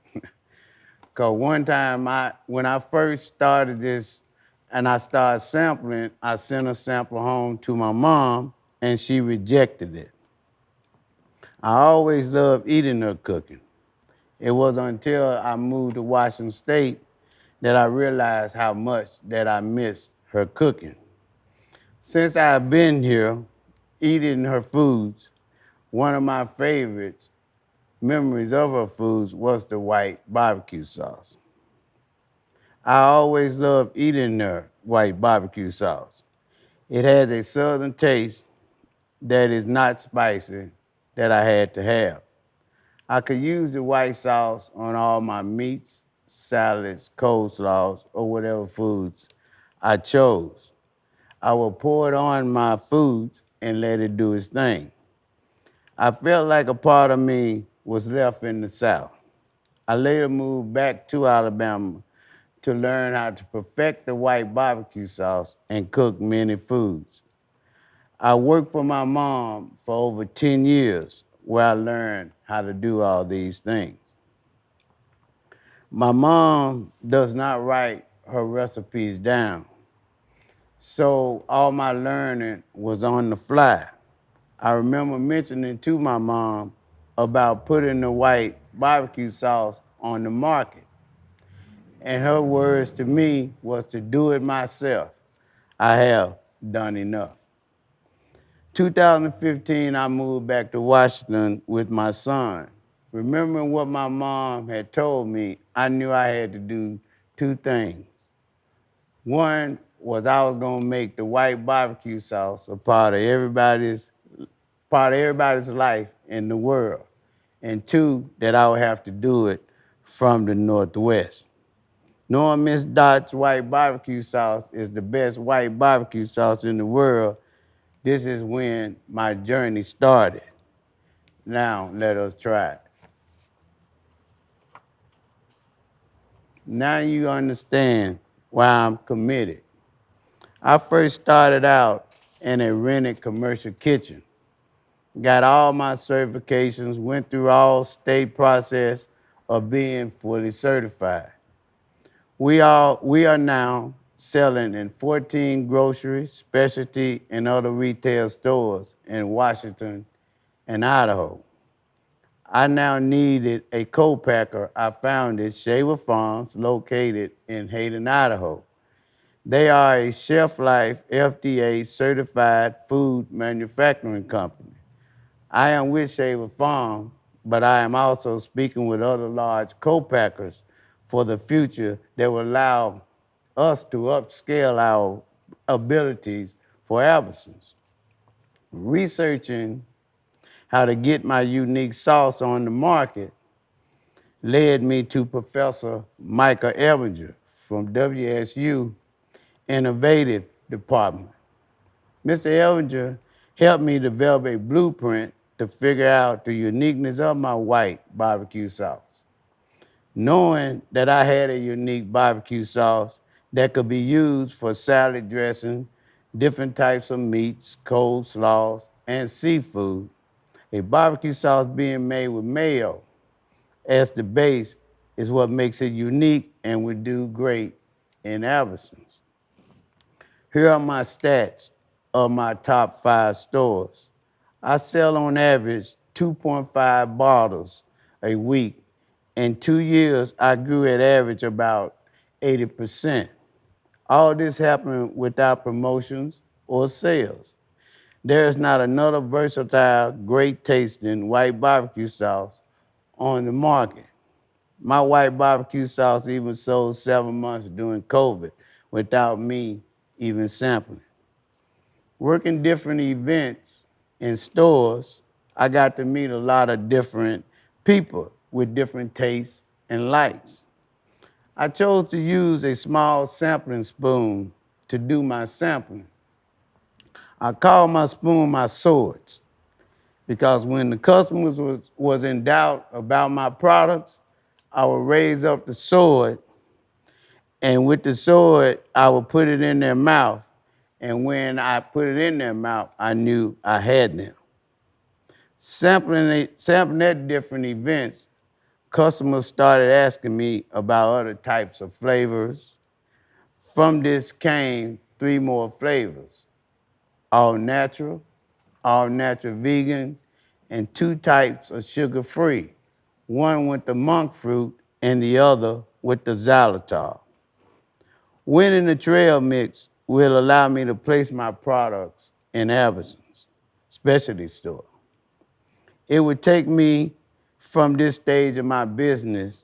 E: Because one time, when I first started this and I started sampling, I sent a sample home to my mom, and she rejected it. I always loved eating her cooking. It was until I moved to Washington State that I realized how much that I missed her cooking. Since I've been here, eating her foods, one of my favorite memories of her foods was the white barbecue sauce. I always loved eating her white barbecue sauce. It has a southern taste that is not spicy that I had to have. I could use the white sauce on all my meats, salads, coleslaws, or whatever foods I chose. I will pour it on my foods and let it do its thing. I felt like a part of me was left in the South. I later moved back to Alabama to learn how to perfect the white barbecue sauce and cook many foods. I worked for my mom for over 10 years where I learned how to do all these things. My mom does not write her recipes down, so all my learning was on the fly. I remember mentioning to my mom about putting the white barbecue sauce on the market. And her words to me was to do it myself. I have done enough. 2015, I moved back to Washington with my son. Remembering what my mom had told me, I knew I had to do two things. One was I was gonna make the white barbecue sauce a part of everybody's life in the world. And two, that I would have to do it from the Northwest. Knowing Miss Dot's white barbecue sauce is the best white barbecue sauce in the world, this is when my journey started. Now, let us try it. Now you understand why I'm committed. I first started out in a rented commercial kitchen. Got all my certifications, went through all state process of being fully certified. We are now selling in 14 grocery, specialty, and other retail stores in Washington and Idaho. I now needed a co-packer. I found it, Shaver Farms, located in Hayden, Idaho. They are a Chef Life FDA certified food manufacturing company. I am with Shaver Farm, but I am also speaking with other large co-packers for the future that will allow us to upscale our abilities for Albertsons. Researching how to get my unique sauce on the market led me to Professor Michael Elvinger from WSU Innovative Department. Mr. Elvinger helped me develop a blueprint to figure out the uniqueness of my white barbecue sauce. Knowing that I had a unique barbecue sauce that could be used for salad dressing, different types of meats, coleslaws, and seafood, a barbecue sauce being made with mayo as the base is what makes it unique and would do great in Albertsons. Here are my stats of my top 5 stores. I sell on average 2.5 bottles a week. In 2 years, I grew at average about 80%. All this happened without promotions or sales. There is not another versatile, great tasting white barbecue sauce on the market. My white barbecue sauce even sold 7 months during COVID without me even sampling. Working different events in stores, I got to meet a lot of different people with different tastes and likes. I chose to use a small sampling spoon to do my sampling. I call my spoon my swords because when the customers was in doubt about my products, I would raise up the sword, and with the sword, I would put it in their mouth. And when I put it in their mouth, I knew I had them. Sampling at different events, customers started asking me about other types of flavors. From this came 3 more flavors: all natural vegan, and 2 types of sugar-free, one with the monk fruit and the other with the xylitol. Winning the Trailmix will allow me to place my products in Albertsons specialty store. It would take me from this stage of my business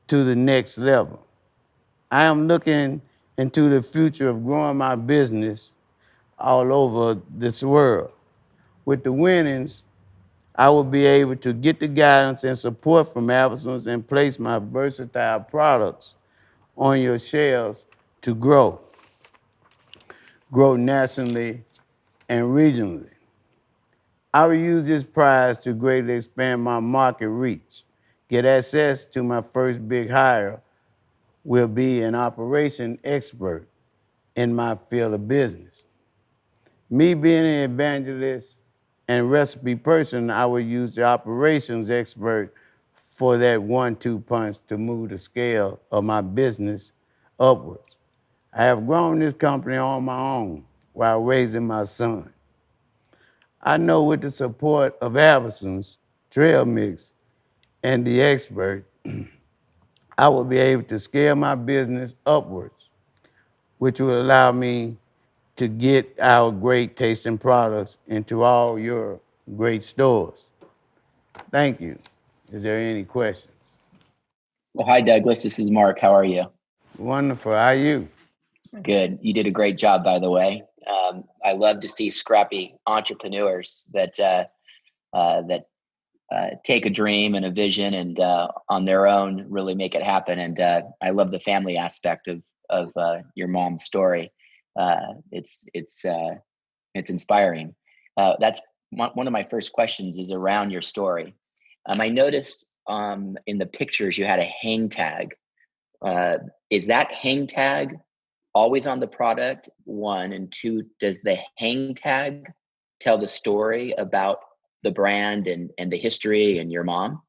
E: to the next level. I am looking into the future of growing my business all over this world. With the winnings, I will be able to get the guidance and support from Albertsons and place my versatile products on your shelves to grow nationally and regionally. I will use this prize to greatly expand my market reach, get access to my first big hire will be an operation expert in my field of business. Me being an evangelist and recipe person, I would use the operations expert for that 1-2 punch to move the scale of my business upwards. I have grown this company on my own while raising my son. I know with the support of Albertsons, Trailmix, and the expert, I will be able to scale my business upwards, which will allow me to get our great tasting products into all your great stores. Thank you. Is there any questions?
F: Well, hi, Douglas. This is Mark. How are you?
E: Wonderful. How are you?
F: Good. You did a great job, by the way. I love to see scrappy entrepreneurs that take a dream and a vision and on their own really make it happen. And I love the family aspect of your mom's story. It's inspiring. That's one of my first questions is around your story. I noticed in the pictures you had a hang tag. Is that hang tag always on the product? 1, and 2, does the hang tag tell the story about the brand and the history and your mom?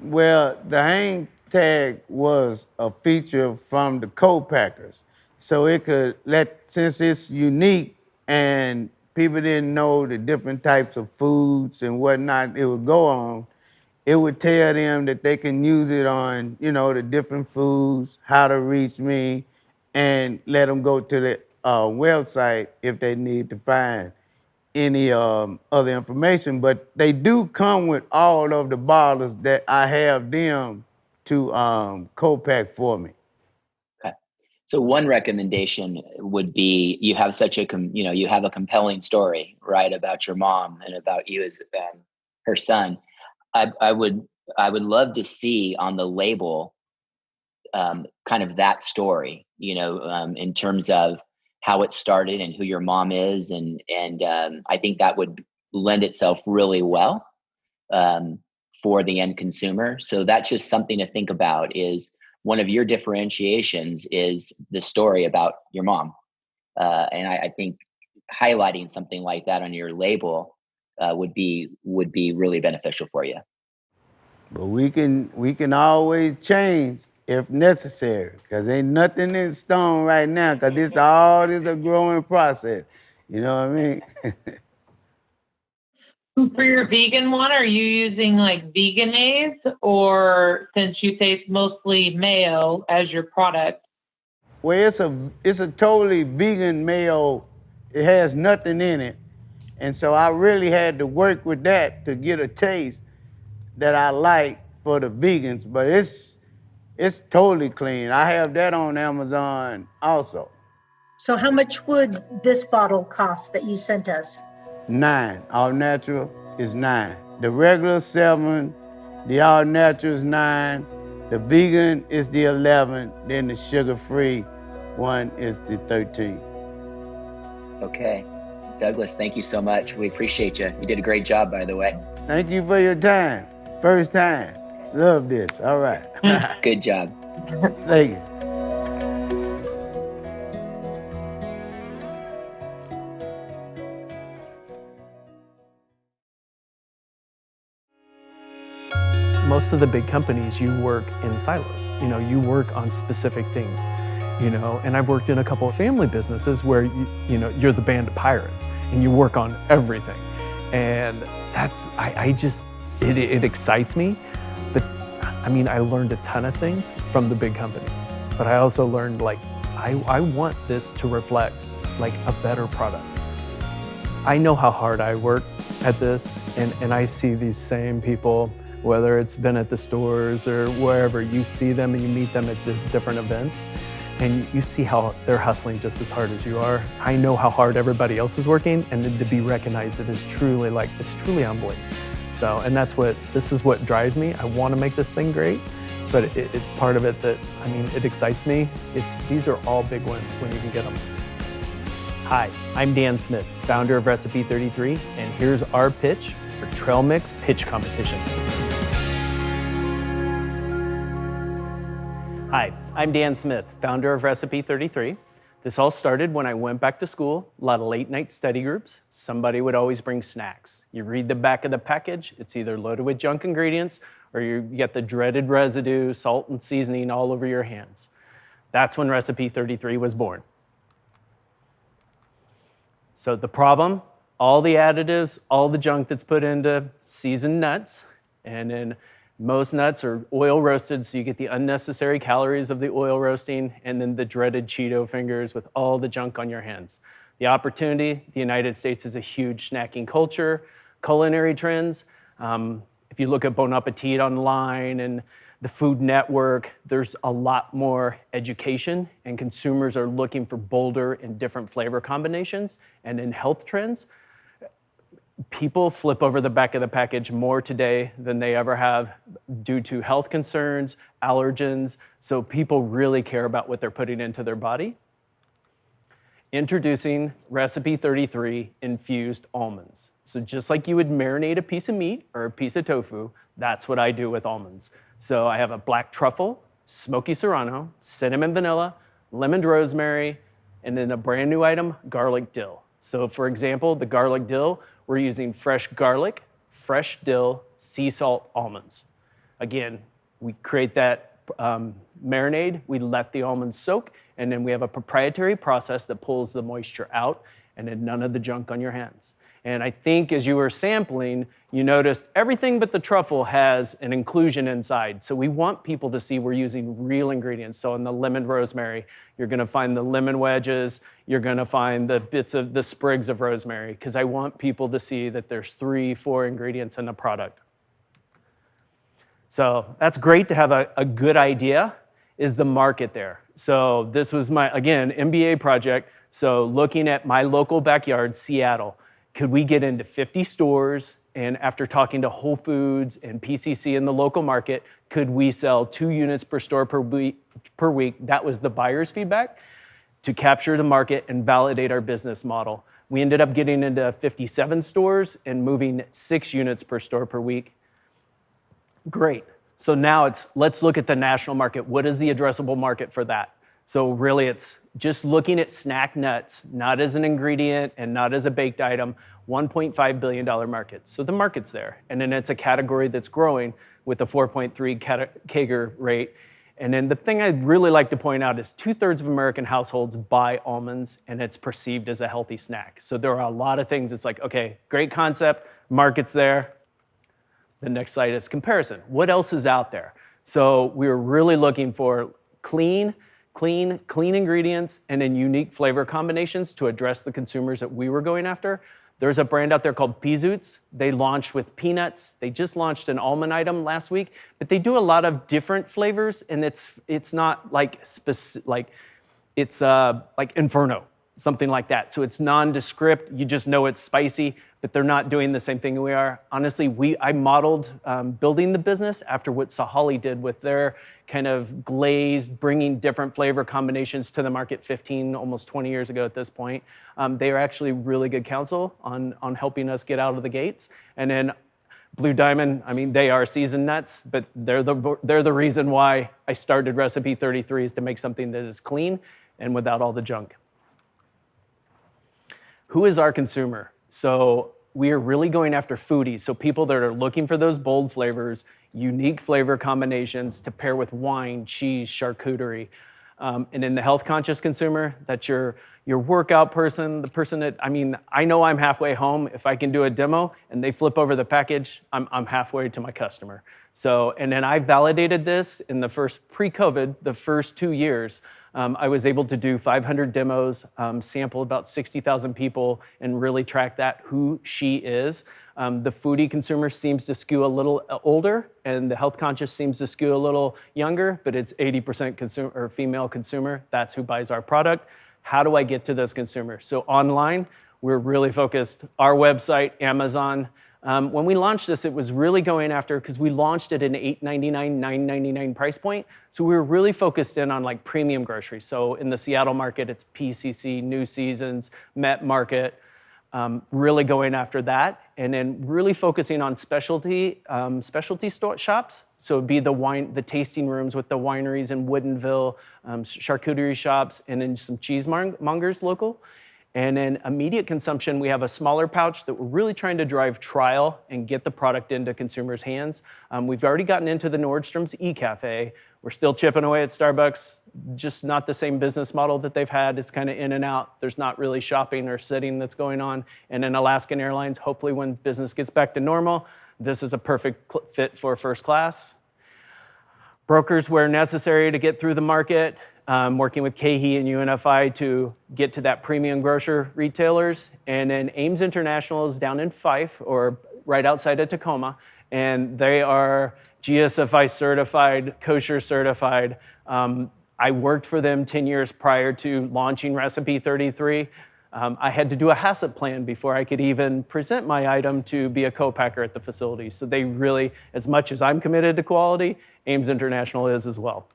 E: Well, the hang tag was a feature from the co-packers. So it could since it's unique and people didn't know the different types of foods and whatnot it would go on, it would tell them that they can use it on, the different foods, how to reach me, and let them go to the website if they need to find any other information. But they do come with all of the bottles that I have them to co-pack for me.
F: Okay. So one recommendation would be you have such a you have a compelling story, right, about your mom and about you as her son. I would love to see on the label kind of that story, in terms of how it started and who your mom is, and I think that would lend itself really well for the end consumer. So that's just something to think about. Is one of your differentiations is the story about your mom, and I think highlighting something like that on your label would be really beneficial for you.
E: But we can always change if necessary, because ain't nothing in stone right now, because this is a growing process. You know what I mean?
I: For your vegan one, are you using like Veganase, or since you say it's mostly mayo as your product?
E: Well, it's a totally vegan mayo. It has nothing in it. And so I really had to work with that to get a taste that I like for the vegans, but it's totally clean. I have that on Amazon also.
C: So how much would this bottle cost that you sent us?
E: $9. All natural is $9. The regular $7. The all natural is $9. The vegan is the $11. Then the sugar-free one is the $13.
F: Okay. Douglas, thank you so much. We appreciate you. You did a great job, by the way.
E: Thank you for your time. First time. Love this. All right.
F: Good job.
E: Thank you.
B: Most of the big companies, you work in silos. You work on specific things. And I've worked in a couple of family businesses where you're the band of pirates and you work on everything. And it excites me. But I learned a ton of things from the big companies, but I also learned I want this to reflect a better product. I know how hard I work at this, and I see these same people, whether it's been at the stores or wherever, you see them and you meet them at different events, and you see how they're hustling just as hard as you are. I know how hard everybody else is working, and to be recognized, it's truly humbling. So, and this is what drives me. I want to make this thing great, but it's part of it that, it excites me. These are all big wins when you can get them. Hi, I'm Dan Smith, founder of Recipe 33, and here's our pitch for Trailmix Pitch Competition. Hi, I'm Dan Smith, founder of Recipe 33. This all started when I went back to school, a lot of late night study groups. Somebody would always bring snacks. You read the back of the package, it's either loaded with junk ingredients or you get the dreaded residue, salt and seasoning all over your hands. That's when Recipe 33 was born. So the problem, all the additives, all the junk that's put into seasoned nuts, and then most nuts are oil roasted, so you get the unnecessary calories of the oil roasting, and then the dreaded Cheeto fingers with all the junk on your hands. The opportunity, the United States is a huge snacking culture, culinary trends. If you look at Bon Appetit online and the Food Network, there's a lot more education, and consumers are looking for bolder and different flavor combinations. And in health trends, people flip over the back of the package more today than they ever have due to health concerns, allergens, so people really care about what they're putting into their body. Introducing Recipe 33 infused almonds. So just like you would marinate a piece of meat or a piece of tofu, that's what I do with almonds. So I have a black truffle, smoky serrano, cinnamon vanilla, lemon rosemary, and then a brand new item, garlic dill. So for example, the garlic dill, we're using fresh garlic, fresh dill, sea salt almonds. Again, we create that marinade, we let the almonds soak, and then we have a proprietary process that pulls the moisture out and then none of the junk on your hands. And I think as you were sampling, you noticed everything but the truffle has an inclusion inside. So we want people to see we're using real ingredients. So in the lemon rosemary, you're gonna find the lemon wedges, you're gonna find the bits of the sprigs of rosemary, because I want people to see that there's 3-4 ingredients in the product. So that's great to have a good idea. Is the market there? So this was my, again, MBA project. So looking at my local backyard, Seattle, could we get into 50 stores? And after talking to Whole Foods and PCC in the local market, could we sell 2 units per store per week? That was the buyer's feedback to capture the market and validate our business model. We ended up getting into 57 stores and moving 6 units per store per week. Great. So now let's look at the national market. What is the addressable market for that? So really it's just looking at snack nuts, not as an ingredient and not as a baked item, $1.5 billion market. So the market's there. And then it's a category that's growing with a 4.3 CAGR rate. And then the thing I'd really like to point out is 2/3 of American households buy almonds and it's perceived as a healthy snack. So there are a lot of things, it's like, okay, great concept, market's there. The next slide is comparison. What else is out there? So we were really looking for clean ingredients and then unique flavor combinations to address the consumers that we were going after. There's a brand out there called Peazoots. They launched with peanuts. They just launched an almond item last week, but they do a lot of different flavors, and it's not like it's like Inferno, something like that. So it's nondescript. You just know it's spicy, but they're not doing the same thing we are. Honestly, I modeled building the business after what Sahali did with their kind of glazed, bringing different flavor combinations to the market 15, almost 20 years ago at this point. They are actually really good counsel on helping us get out of the gates. And then Blue Diamond, I mean, they are seasoned nuts, but they're the reason why I started Recipe 33 is to make something that is clean and without all the junk. Who is our consumer? So we are really going after foodies, so people that are looking for those bold flavors, unique flavor combinations to pair with wine, cheese, charcuterie. And in the health-conscious consumer, that's your workout person, the person that, I mean, I know I'm halfway home. If I can do a demo and they flip over the package, I'm halfway to my customer. So, and then I validated this in the first, pre-COVID, the first 2 years. I was able to do 500 demos, sample about 60,000 people, and really track that, who she is. The foodie consumer seems to skew a little older, and the health conscious seems to skew a little younger, but it's 80% consumer or female consumer. That's who buys our product. How do I get to those consumers? So online, we're really focused, our website, Amazon. When we launched this, it was really going after, because we launched it at an $8.99, $9.99 price point. So we were really focused in on like premium groceries. So in the Seattle market, it's PCC, New Seasons, Met Market. really going after that, and then really focusing on specialty shops. So it'd be the tasting rooms with the wineries in Woodinville, charcuterie shops, and then some cheesemongers local. And then immediate consumption, we have a smaller pouch that we're really trying to drive trial and get the product into consumers' hands. We've already gotten into the Nordstrom's e-cafe. We're still chipping away at Starbucks, just not the same business model that they've had. It's kind of in and out. There's not really shopping or sitting that's going on. And then Alaskan Airlines, hopefully when business gets back to normal, this is a perfect fit for first class. Brokers where necessary to get through the market. Working with KeHE and UNFI to get to that premium grocer retailers. And then Ames International is down in Fife, or right outside of Tacoma. And they are GSFI certified, kosher certified. I worked for them 10 years prior to launching Recipe 33. I had to do a HACCP plan before I could even present my item to be a co-packer at the facility. So they really, as much as I'm committed to quality, Ames International is as well.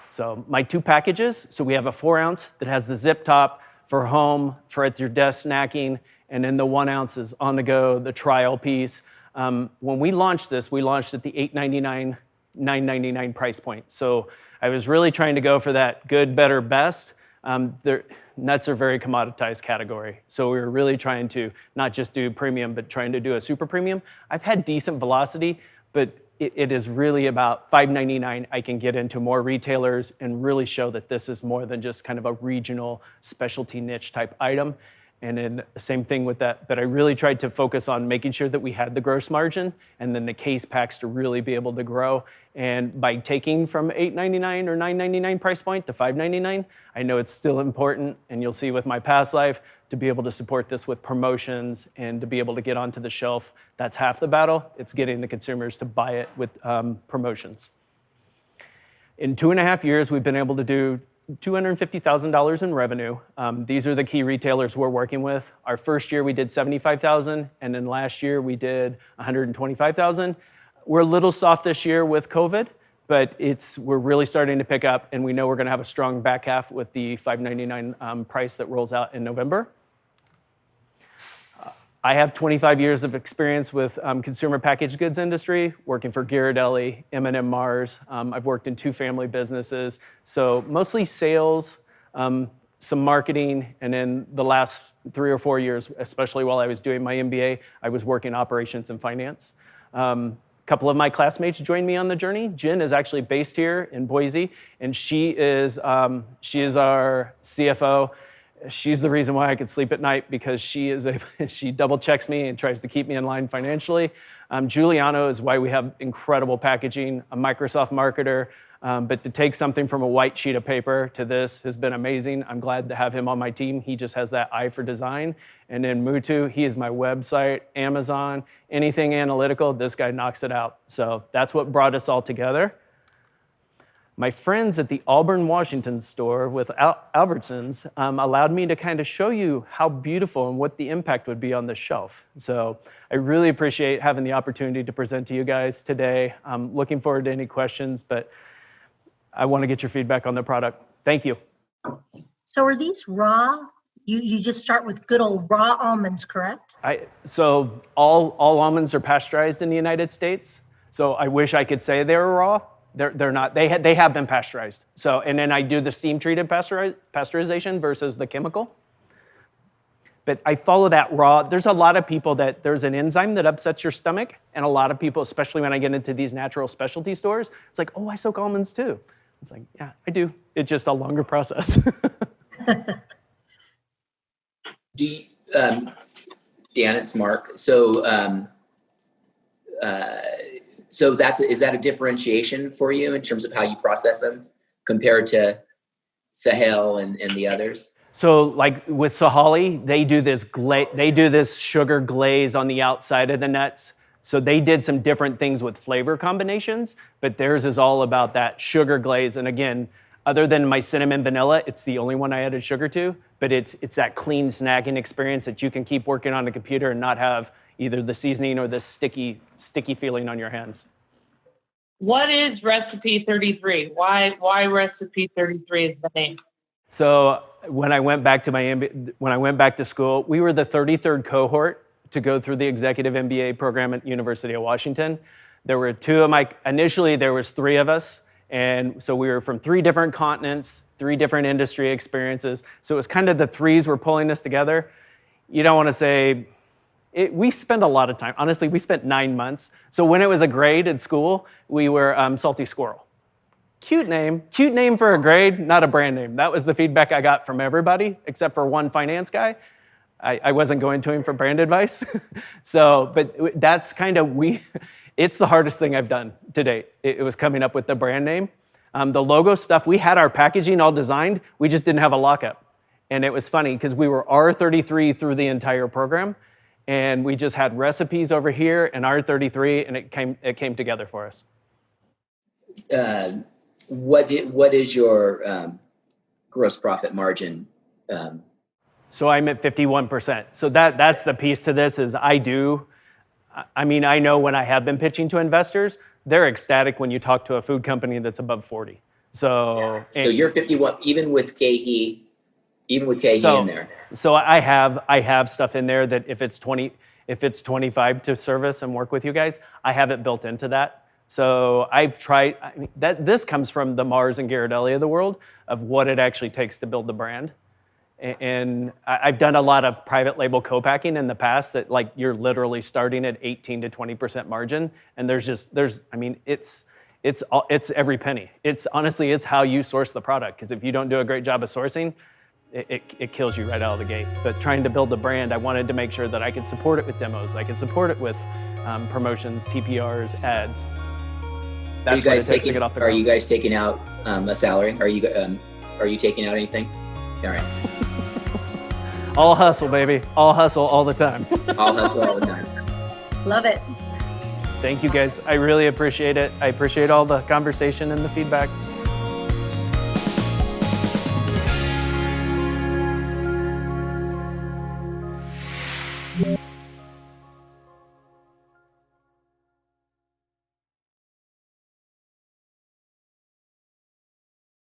B: So my 2 packages, so we have a 4 ounce that has the zip top for home, for at your desk snacking, and then the 1 ounce is on the go, the trial piece. When we launched this, we launched at the $8.99, $9.99 price point. So I was really trying to go for that good, better, best. Nuts are very commoditized category. So we were really trying to not just do premium, but trying to do a super premium. I've had decent velocity, but it is really about $5.99. I can get into more retailers and really show that this is more than just kind of a regional specialty niche type item. And then same thing with that, but I really tried to focus on making sure that we had the gross margin and then the case packs to really be able to grow. And by taking from $8.99 or $9.99 price point to $5.99, I know it's still important, and you'll see with my past life, to be able to support this with promotions and to be able to get onto the shelf. That's half the battle. It's getting the consumers to buy it with promotions. In 2.5 years, we've been able to do $250,000 in revenue. These are the key retailers we're working with. Our first year we did $75,000, and then last year we did $125,000. We're a little soft this year with COVID, but we're really starting to pick up, and we know we're going to have a strong back half with the $5.99 price that rolls out in November. I have 25 years of experience with consumer packaged goods industry, working for Ghirardelli, M&M Mars. I've worked in 2 family businesses, so mostly sales, some marketing, and then the last 3 or 4 years, especially while I was doing my MBA, I was working operations and finance. A couple of my classmates joined me on the journey. Jen is actually based here in Boise, and she is our CFO. She's the reason why I could sleep at night, because she double checks me and tries to keep me in line financially. Giuliano is why we have incredible packaging, a Microsoft marketer, but to take something from a white sheet of paper to this has been amazing. I'm glad to have him on my team. He just has that eye for design. And then Mutu, he is my website, Amazon, anything analytical, this guy knocks it out. So that's what brought us all together. My friends at the Auburn, Washington store with Albertsons allowed me to kind of show you how beautiful and what the impact would be on the shelf. So I really appreciate having the opportunity to present to you guys today. I'm looking forward to any questions, but I want to get your feedback on the product. Thank you.
C: So are these raw? You just start with good old raw almonds, correct?
B: So all almonds are pasteurized in the United States. So I wish I could say they're raw. They're not. They have been pasteurized. So, and then I do the steam treated pasteurization versus the chemical. But I follow that raw. There's a lot of people there's an enzyme that upsets your stomach, and a lot of people, especially when I get into these natural specialty stores, it's like, oh, I soak almonds too. It's like, yeah, I do. It's just a longer process.
F: Dan, it's Mark. So is that a differentiation for you in terms of how you process them compared to Sahel and the others?
B: So like with Sahali, they do this sugar glaze on the outside of the nuts. So they did some different things with flavor combinations, but theirs is all about that sugar glaze. And again, other than my cinnamon vanilla, it's the only one I added sugar to, but it's that clean snacking experience that you can keep working on the computer and not have either the seasoning or the sticky feeling on your hands.
I: What is Recipe 33? Why Recipe 33 is the name?
B: So when I went back to school, we were the 33rd cohort to go through the executive MBA program at University of Washington. There were initially there was 3 of us, and so we were from 3 different continents, 3 different industry experiences. So it was kind of the 3s were pulling us together. You don't want to say, we spent a lot of time. Honestly, we spent 9 months. So when it was a grade at school, we were Salty Squirrel. Cute name for a grade, not a brand name. That was the feedback I got from everybody, except for one finance guy. I wasn't going to him for brand advice. But that's kind of, it's the hardest thing I've done to date. It was coming up with the brand name. The logo stuff, we had our packaging all designed, we just didn't have a lockup. And it was funny because we were R33 through the entire program, and we just had recipes over here and R33, and it came together for us.
F: What is your gross profit margin?
B: So I'm at 51%. So that's the piece to this is I know when I have been pitching to investors, they're ecstatic when you talk to a food company that's above 40. So
F: You're 51, even with KE in there.
B: So I have stuff in there that if it's 25 to service and work with you guys, I have it built into that. So I've tried, this comes from the Mars and Ghirardelli of the world of what it actually takes to build the brand. And I've done a lot of private label co-packing in the past that like you're literally starting at 18 to 20% margin. And it's every penny. It's how you source the product. Because if you don't do a great job of sourcing, it kills you right out of the gate. But trying to build a brand, I wanted to make sure that I could support it with demos. I could support it with promotions, TPRs, ads. That's what it takes to get off the ground.
F: Are you guys taking out a salary? Are you taking out anything? All right.
B: All hustle, baby. All hustle all the time.
F: All hustle all the time.
C: Love it.
B: Thank you guys. I really appreciate it. I appreciate all the conversation and the feedback.